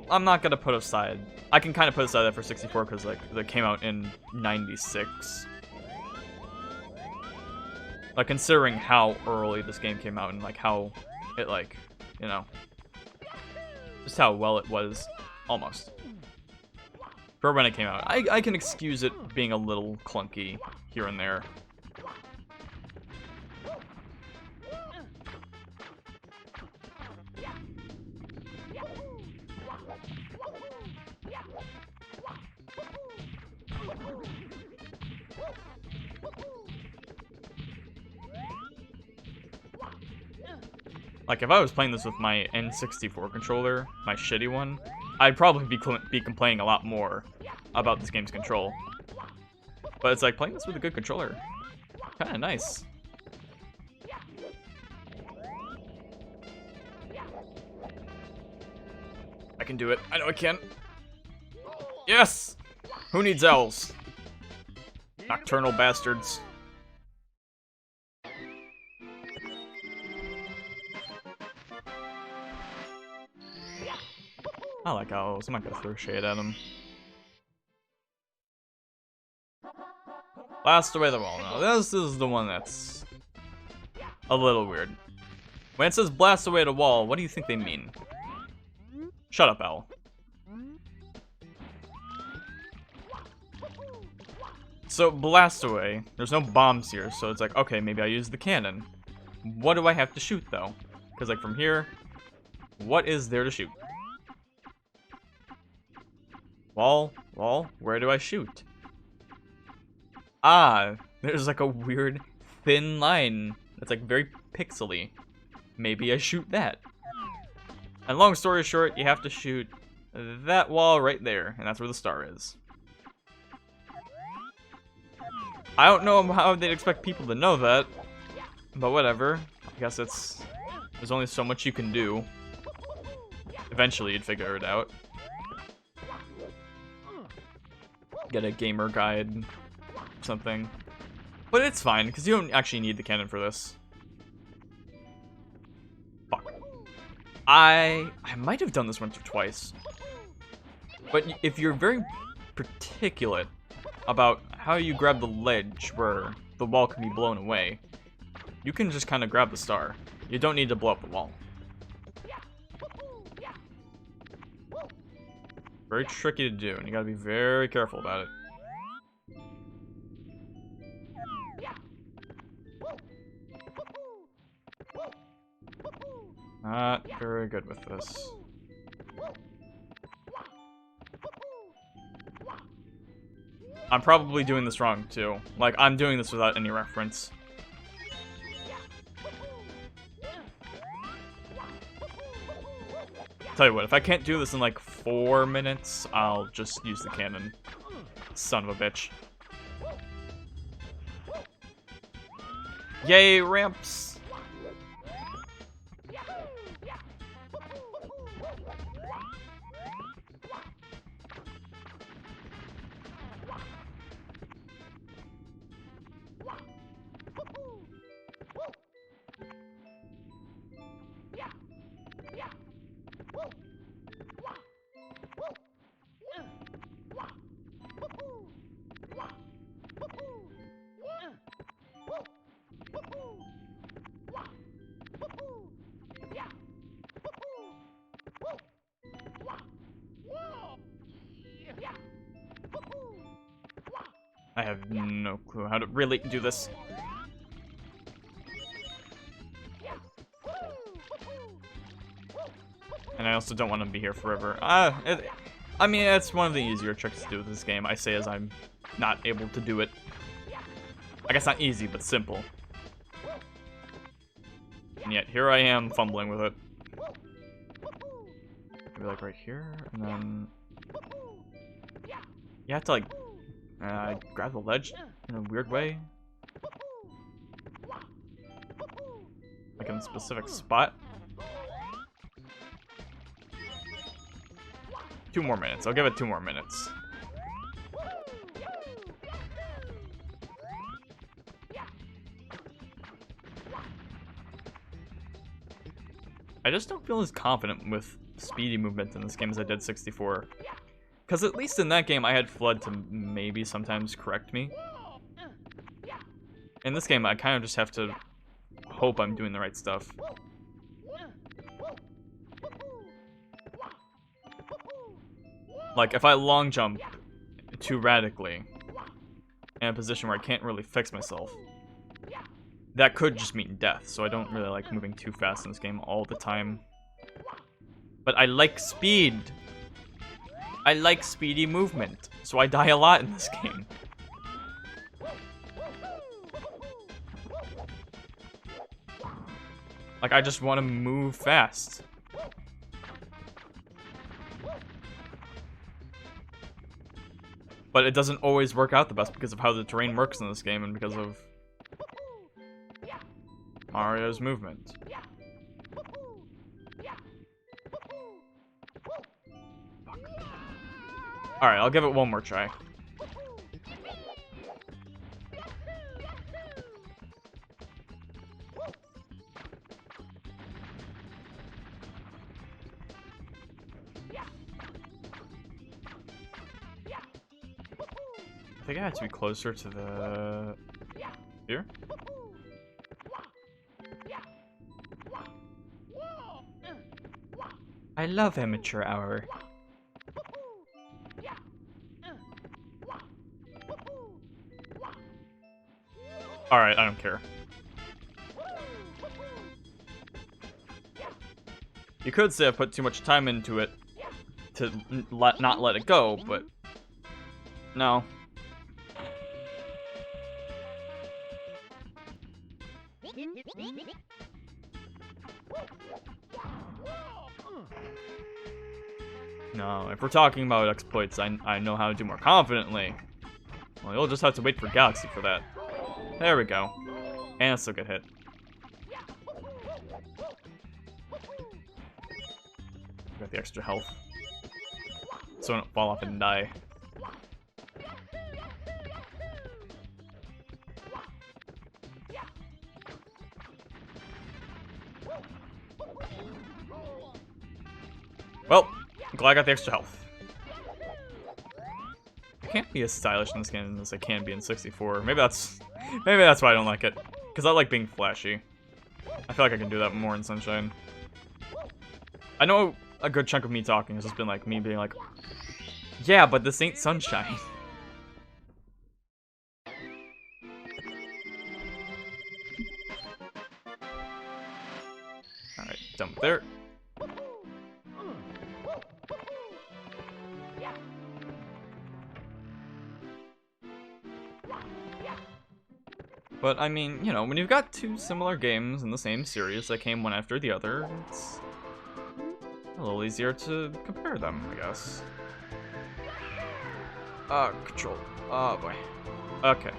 I'm not gonna put aside... I can kind of put aside that for 64, because, like, that came out in 96. Like, considering how early this game came out and, like, how it, like, you know, just how well it was, almost, for when it came out. I can excuse it being a little clunky here and there. Like, if I was playing this with my N64 controller, my shitty one, I'd probably be complaining a lot more about this game's control. But it's like, playing this with a good controller, kinda nice. I can do it. I know I can. Yes! Who needs L's? Nocturnal bastards. I like owls. I'm not gonna throw shade at them. Blast away the wall. Now, this is the one that's a little weird. When it says blast away the wall, what do you think they mean? Shut up, owl. So, blast away. There's no bombs here, so it's like, okay, maybe I use the cannon. What do I have to shoot, though? Because, like, from here, what is there to shoot? Wall, where do I shoot? Ah, there's like a weird thin line that's like very pixely. Maybe I shoot that. And long story short, you have to shoot that wall right there, and that's where the star is. I don't know how they'd expect people to know that, but whatever. I guess there's only so much you can do. Eventually you'd figure it out. Get a gamer guide, something. But it's fine, because you don't actually need the cannon for this. Fuck. I might have done this once or twice. But if you're very particular about how you grab the ledge where the wall can be blown away, you can just kind of grab the star. You don't need to blow up the wall. Very tricky to do, and you gotta be very careful about it. Not very good with this. I'm probably doing this wrong, too. Like, I'm doing this without any reference. Tell you what, if I can't do this in like 4 minutes, I'll just use the cannon. Son of a bitch. Yay, ramps! I have no clue how to really do this. And I also don't want to be here forever. I mean, it's one of the easier tricks to do with this game. I say as I'm not able to do it. I guess not easy, but simple. And yet, here I am fumbling with it. Maybe like right here, and then... You have to like... grab the ledge in a weird way. Like in a specific spot. 2 more minutes. I'll give it 2 more minutes. I just don't feel as confident with speedy movement in this game as I did 64. Because at least in that game, I had FLUDD to maybe sometimes correct me. In this game, I kind of just have to hope I'm doing the right stuff. Like, if I long jump too radically in a position where I can't really fix myself, that could just mean death, so I don't really like moving too fast in this game all the time. But I like speed! I like speedy movement, so I die a lot in this game. Like, I just want to move fast. But it doesn't always work out the best because of how the terrain works in this game and because of Mario's movement. Alright, I'll give it one more try. I think I have to be closer to the... Here? I love amateur hour. Alright, I don't care. You could say I put too much time into it to not let it go, but... No. No, if we're talking about exploits I know how to do more confidently. Well, you'll just have to wait for Galaxy for that. There we go. And still get hit. Got the extra health. So I don't fall off and die. Well, I'm glad I got the extra health. I can't be as stylish in this game as I can be in 64. Maybe that's why I don't like it. Because I like being flashy. I feel like I can do that more in Sunshine. I know a good chunk of me talking has just been like me being like, yeah, but this ain't Sunshine. Alright, done with there. But, I mean, you know, when you've got 2 similar games in the same series that came one after the other, A little easier to compare them, I guess. Control. Oh boy. Okay.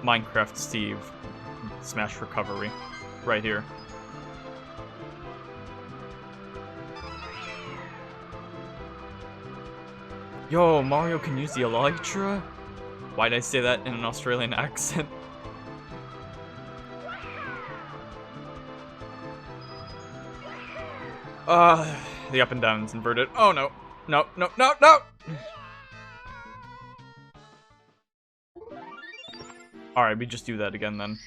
Minecraft Steve. Smash Recovery. Right here. Yo, Mario can use the Elytra? Why'd I say that in an Australian accent? The up and down is inverted. Oh no. No, no, no, no! Alright, we just do that again then.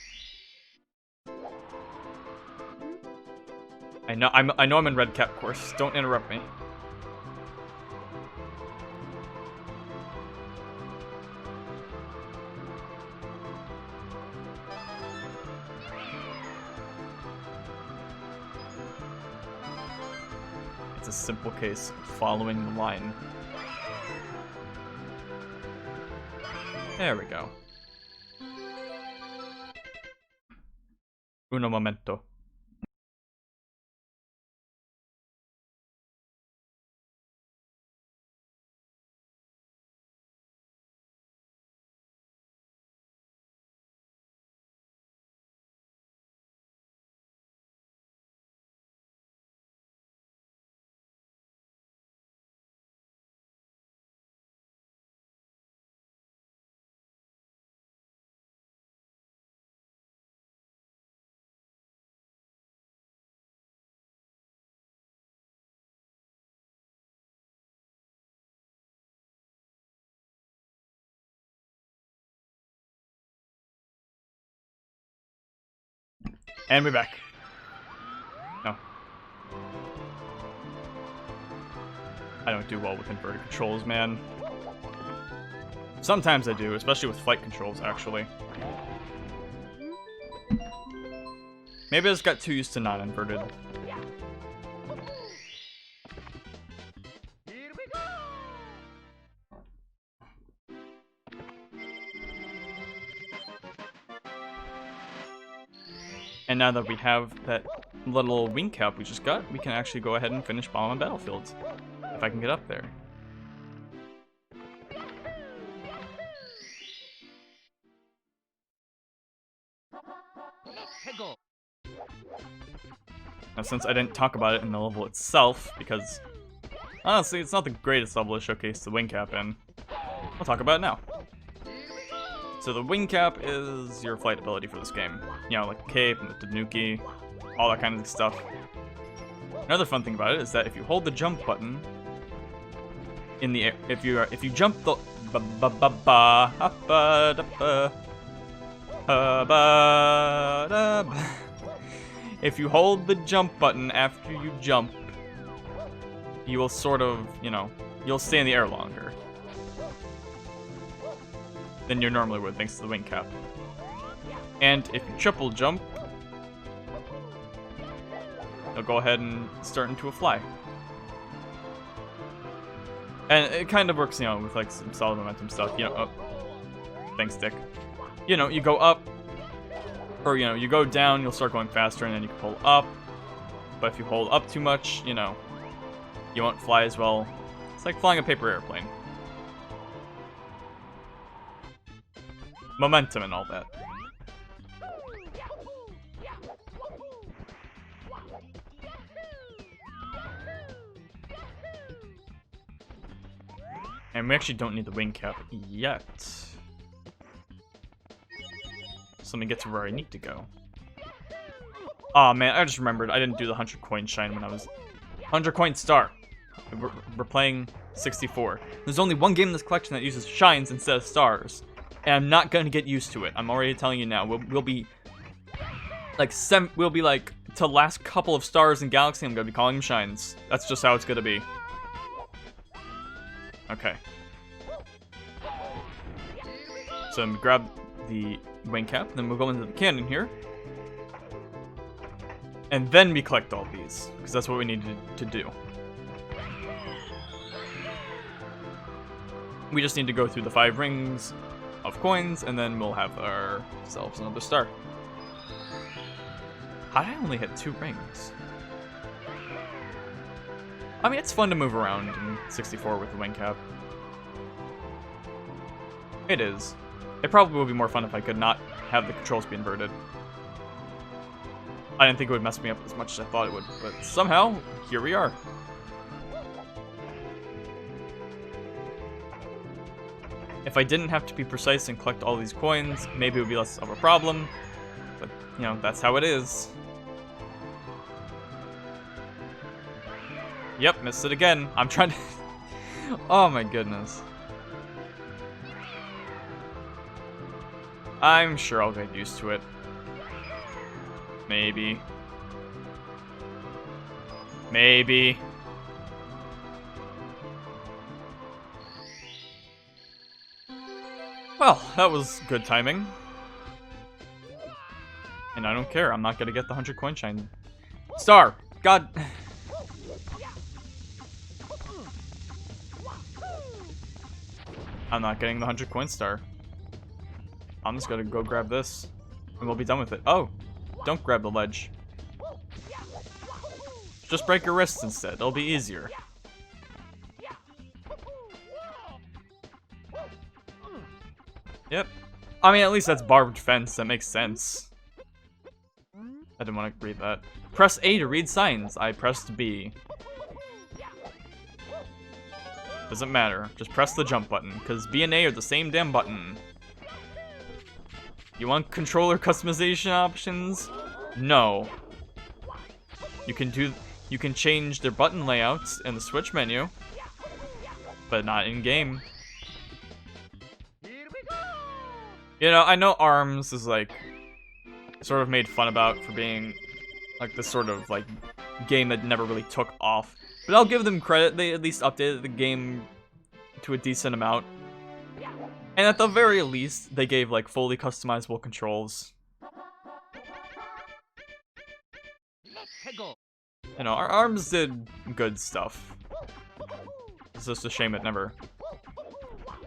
I know I'm in red cap course. Don't interrupt me. It's a simple case of following the line. There we go. Uno momento. And we're back. No. I don't do well with inverted controls, man. Sometimes I do, especially with flight controls, actually. Maybe I just got too used to non-inverted. And now that we have that little wing cap we just got, we can actually go ahead and finish Bomb on Battlefields. If I can get up there. Now, since I didn't talk about it in the level itself, because honestly, it's not the greatest level to showcase the wing cap in, I'll talk about it now. So the wing cap is your flight ability for this game. You know, like the cape and the tanuki, all that kind of stuff. Another fun thing about it is that if you hold the jump button in the air, if you jump the if you hold the jump button after you jump, you will sort of, you know, you'll stay in the air longer than you normally would, thanks to the wing cap. And if you triple jump, you'll go ahead and start into a fly. And it kind of works, you know, with like some solid momentum stuff, you know. Oh, thanks, Dick. You know, you go up, or you know, you go down, you'll start going faster, and then you can pull up. But if you hold up too much, you know, you won't fly as well. It's like flying a paper airplane. Momentum and all that. And we actually don't need the wing cap yet. So let me get to where I need to go. Aw, man, I just remembered I didn't do the 100 coin shine when I was... 100 coin star! We're playing 64. There's only one game in this collection that uses shines instead of stars. And I'm not gonna get used to it. I'm already telling you now. We'll be... Like, to the last couple of stars in Galaxy, I'm gonna be calling them shines. That's just how it's gonna be. Okay. So I'm gonna grab the wing cap, then we'll go into the cannon here. And then we collect all these, because that's what we need to do. We just need to go through the 5 rings, of coins, and then we'll have ourselves another star. How did I only hit 2 rings? I mean, it's fun to move around in 64 with the wing cap. It is. It probably would be more fun if I could not have the controls be inverted. I didn't think it would mess me up as much as I thought it would, but somehow, here we are. If I didn't have to be precise and collect all these coins, maybe it would be less of a problem. But, you know, that's how it is. Yep, missed it again. I'm trying to... Oh my goodness. I'm sure I'll get used to it. Maybe. Maybe. Well, that was good timing. And I don't care. I'm not gonna get the 100 coin shine. Star! God... I'm not getting the 100 coin star. I'm just gonna go grab this, and we'll be done with it. Oh! Don't grab the ledge. Just break your wrists instead. It'll be easier. Yep. I mean, at least that's barbed fence. That makes sense. I didn't want to read that. Press A to read signs. I pressed B. Doesn't matter. Just press the jump button, because B and A are the same damn button. You want controller customization options? No. You can change their button layouts in the Switch menu, but not in game. You know, I know ARMS is like sort of made fun about for being like this sort of like game that never really took off. But I'll give them credit, they at least updated the game to a decent amount. And at the very least, they gave like fully customizable controls. You know, our ARMS did good stuff. It's just a shame it never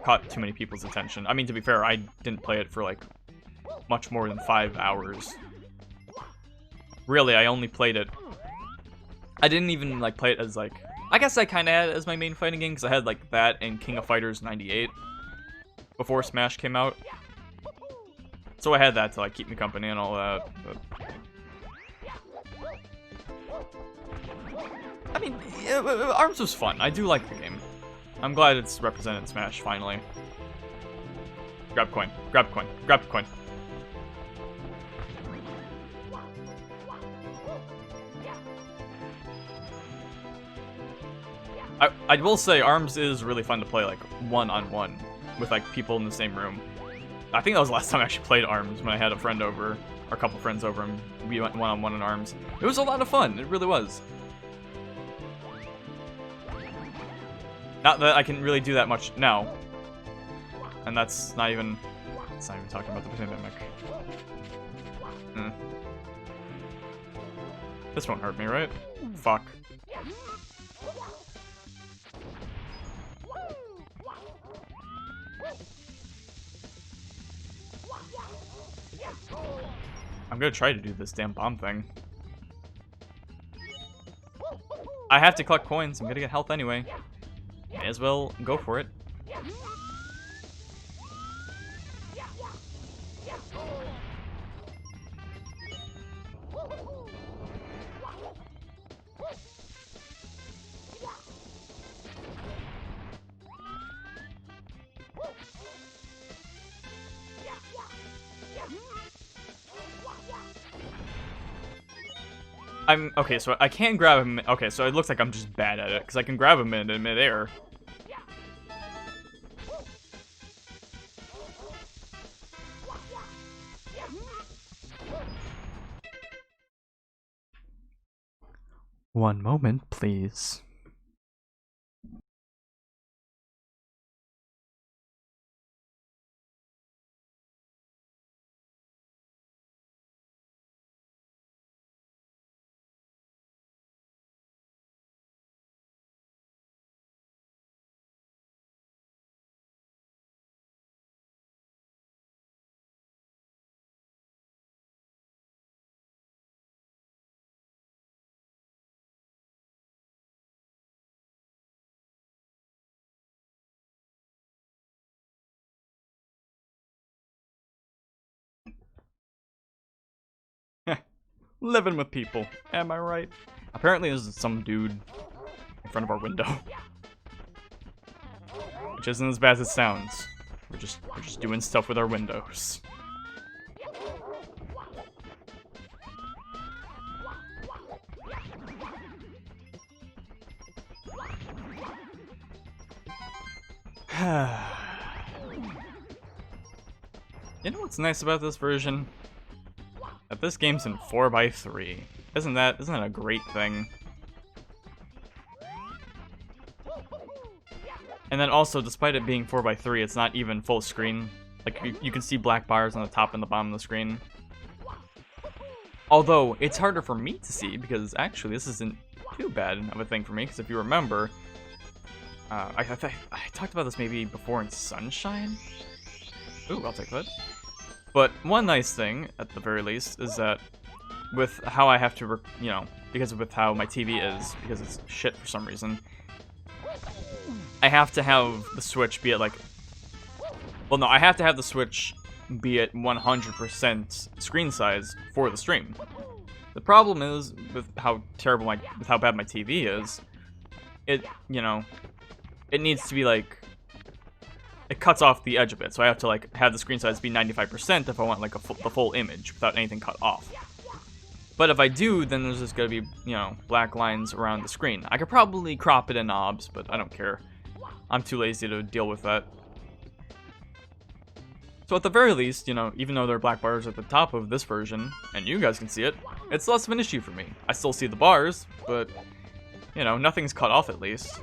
caught too many people's attention. I mean, to be fair, I didn't play it for like much more than 5 hours. Really, I only played it. I didn't even like play it as like, I guess I kind of had it as my main fighting game because I had like that and King of Fighters 98 before Smash came out. So I had that to like keep me company and all that. But... I mean, ARMS was fun. I do like the game. I'm glad it's represented in Smash finally. Grab coin, grab coin, grab coin. I will say ARMS is really fun to play like one-on-one with like people in the same room. I think that was the last time I actually played ARMS, when I had a friend over, or a couple friends over, and we went one-on-one in ARMS. It was a lot of fun, it really was. Not that I can really do that much now. And that's not even talking about the pandemic. This won't hurt me, right? Fuck. I'm gonna try to do this damn bomb thing. I have to collect coins. I'm gonna get health anyway. May as well go for it. Okay, so I can grab him. Okay, so it looks like I'm just bad at it because I can grab him in midair. One moment, please. Living with people. Am I right? Apparently there's some dude in front of our window. Which isn't as bad as it sounds. We're just doing stuff with our windows. You know what's nice about this version? That this game's in 4x3. Isn't that a great thing? And then also, despite it being 4x3, it's not even full screen. Like, you can see black bars on the top and the bottom of the screen. Although, it's harder for me to see, because actually this isn't too bad of a thing for me, because if you remember, I talked about this maybe before in Sunshine? Ooh, I'll take that. But one nice thing, at the very least, is that with how I have to, because with how my TV is, because it's shit for some reason, I have to have the Switch be at like... Well, no, I have to have the Switch be at 100% screen size for the stream. The problem is, with how terrible with how bad my TV is, it needs to be like... It cuts off the edge of it, so I have to like have the screen size be 95% if I want like the full image without anything cut off. But if I do, then there's just gonna be, black lines around the screen. I could probably crop it in knobs, but I don't care. I'm too lazy to deal with that. So at the very least, even though there are black bars at the top of this version, and you guys can see it, it's less of an issue for me. I still see the bars, but, nothing's cut off at least.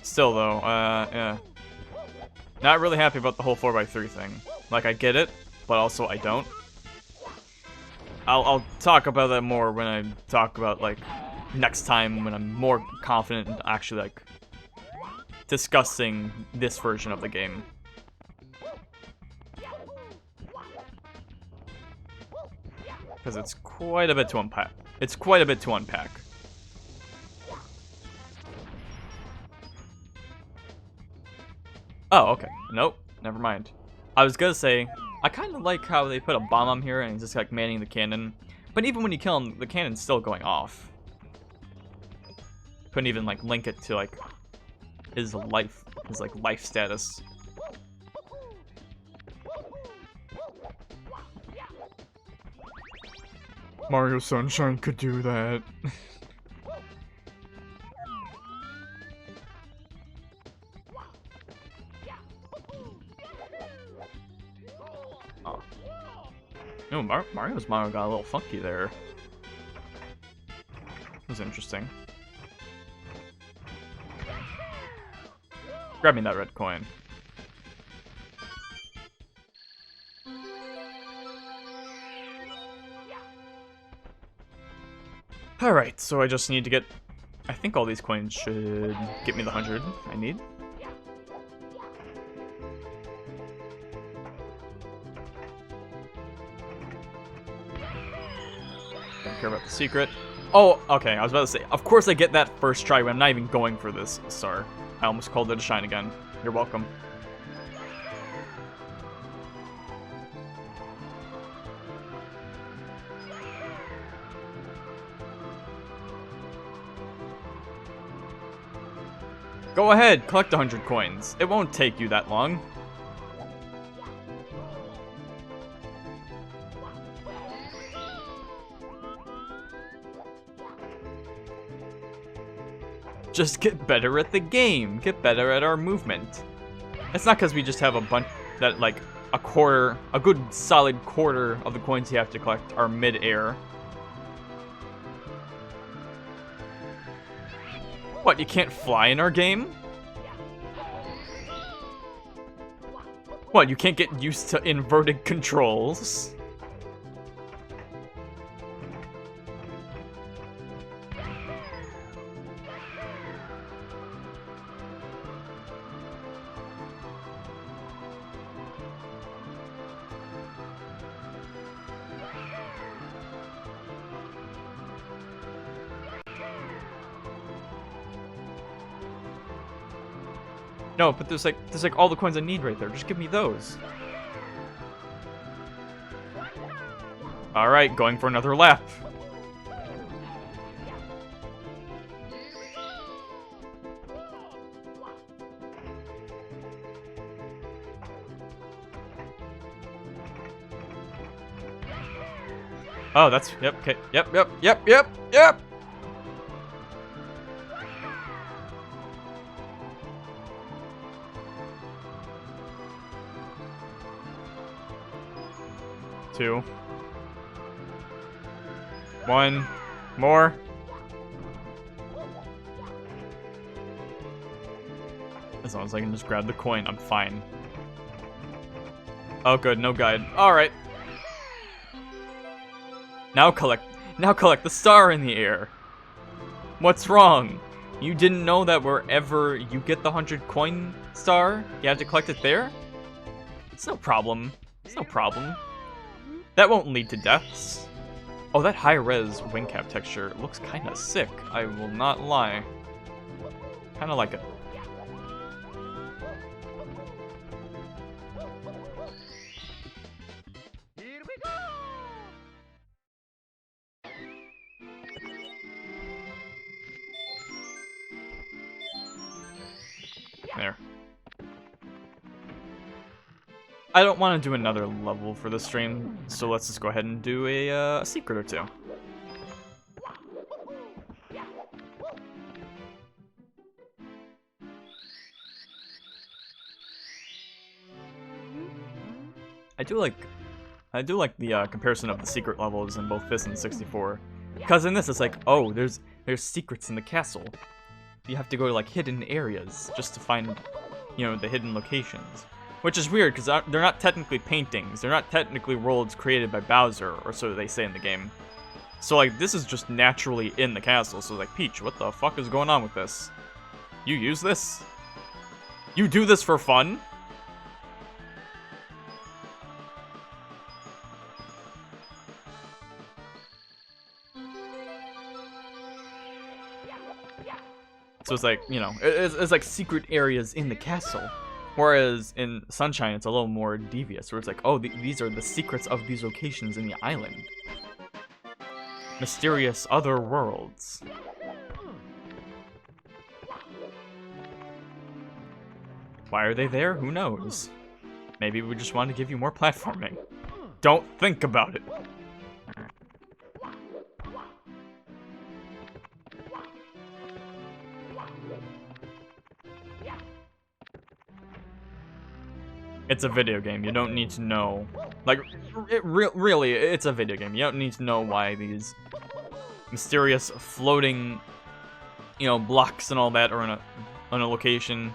Still though, yeah. Not really happy about the whole 4x3 thing. Like, I get it, but also I don't. I'll talk about that more when I talk about, like, next time when I'm more confident in actually, like, discussing this version of the game. Because it's quite a bit to unpack. It's quite a bit to unpack. Oh, okay. Nope. Never mind. I was gonna say, I kind of like how they put a bomb on here and he's just like manning the cannon. But even when you kill him, the cannon's still going off. Couldn't even like link it to like his life status. Mario Sunshine could do that. No, Mario's Mario got a little funky there. That was interesting. Grab me that red coin. Alright, so I just need to get... I think all these coins should get me the 100 I need. Don't care about the secret. Oh, okay, I was about to say, of course I get that first try when I'm not even going for this star. I almost called it a shine again. You're welcome. Go ahead, collect 100 coins. It won't take you that long. Just get better at the game. Get better at our movement. It's not because we just have a bunch that, like, a good solid quarter of the coins you have to collect are mid-air. What, you can't fly in our game? What, you can't get used to inverted controls? No, but there's like all the coins I need right there. Just give me those. Alright, going for another lap. Oh, that's, yep, okay, yep. Two. One more. As long as I can just grab the coin, I'm fine. Oh good, no guide. Alright. Now collect the star in the air. What's wrong? You didn't know that wherever you get the 100 coin star, you have to collect it there? It's no problem. It's no problem. That won't lead to deaths. Oh, that high-res wing cap texture looks kinda sick. I will not lie. Kinda like it. There. I don't want to do another level for the stream, so let's just go ahead and do a secret or two. I do like the comparison of the secret levels in both this and 64, because in this it's like, oh, there's secrets in the castle. You have to go to like hidden areas just to find, you know, the hidden locations. Which is weird, because they're not technically paintings. They're not technically worlds created by Bowser, or so they say in the game. So, like, this is just naturally in the castle. So, like, Peach, what the fuck is going on with this? You use this? You do this for fun? So it's like, you know, it's like secret areas in the castle. Whereas in Sunshine, it's a little more devious, where it's like, oh, these are the secrets of these locations in the island. Mysterious other worlds. Why are they there? Who knows? Maybe we just want to give you more platforming. Don't think about it. It's a video game. You don't need to know. Like, really, it's a video game. You don't need to know why these mysterious floating, you know, blocks and all that are on a location.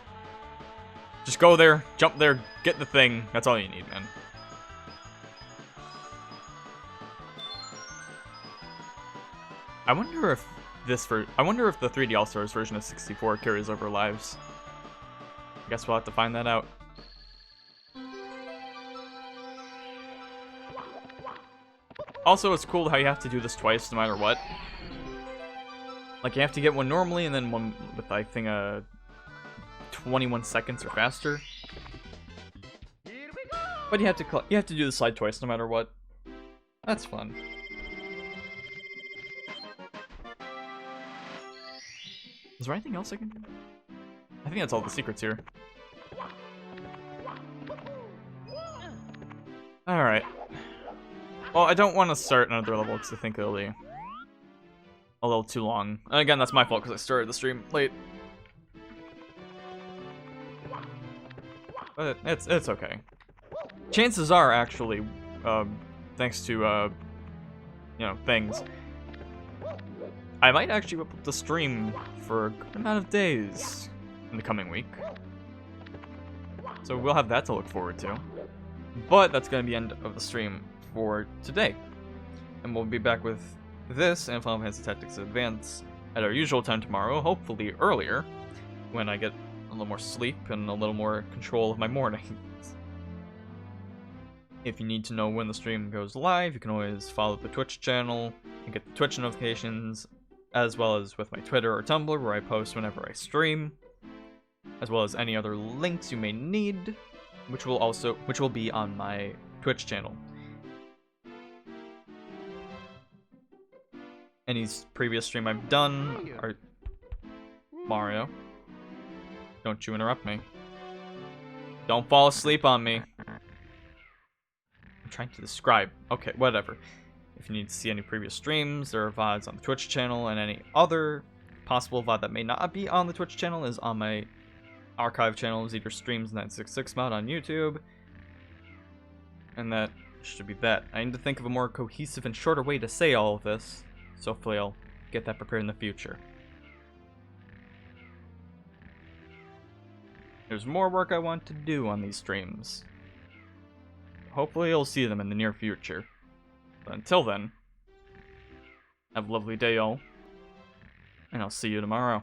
Just go there, jump there, get the thing. That's all you need, man. I wonder if the 3D All-Stars version of 64 carries over lives. I guess we'll have to find that out. Also, it's cool how you have to do this twice no matter what. Like, you have to get one normally and then one with, I think, 21 seconds or faster. But you have to do the slide twice no matter what. That's fun. Is there anything else I can do? I think that's all the secrets here. Alright. Well, I don't want to start another level because I think it'll be a little too long. And again, that's my fault because I started the stream late. But it's okay. Chances are, actually, thanks to, you know, things, I might actually whip up the stream for a good amount of days in the coming week. So we'll have that to look forward to. But that's going to be the end of the stream for today. And we'll be back with this and Final Fantasy Tactics Advance at our usual time tomorrow, hopefully earlier, when I get a little more sleep and a little more control of my mornings. If you need to know when the stream goes live, you can always follow the Twitch channel and get the Twitch notifications, as well as with my Twitter or Tumblr, where I post whenever I stream. as well as any other links you may need, which will be on my Twitch channel. Any previous stream I've done are Mario. Don't you interrupt me. Don't fall asleep on me. I'm trying to describe. Okay, whatever. If you need to see any previous streams, there are VODs on the Twitch channel, and any other possible VOD that may not be on the Twitch channel is on my archive channel, Zeter Streams 966 mod on YouTube. And that should be that. I need to think of a more cohesive and shorter way to say all of this, so hopefully I'll get that prepared in the future. There's more work I want to do on these streams. Hopefully you'll see them in the near future. But until then, have a lovely day, y'all. And I'll see you tomorrow.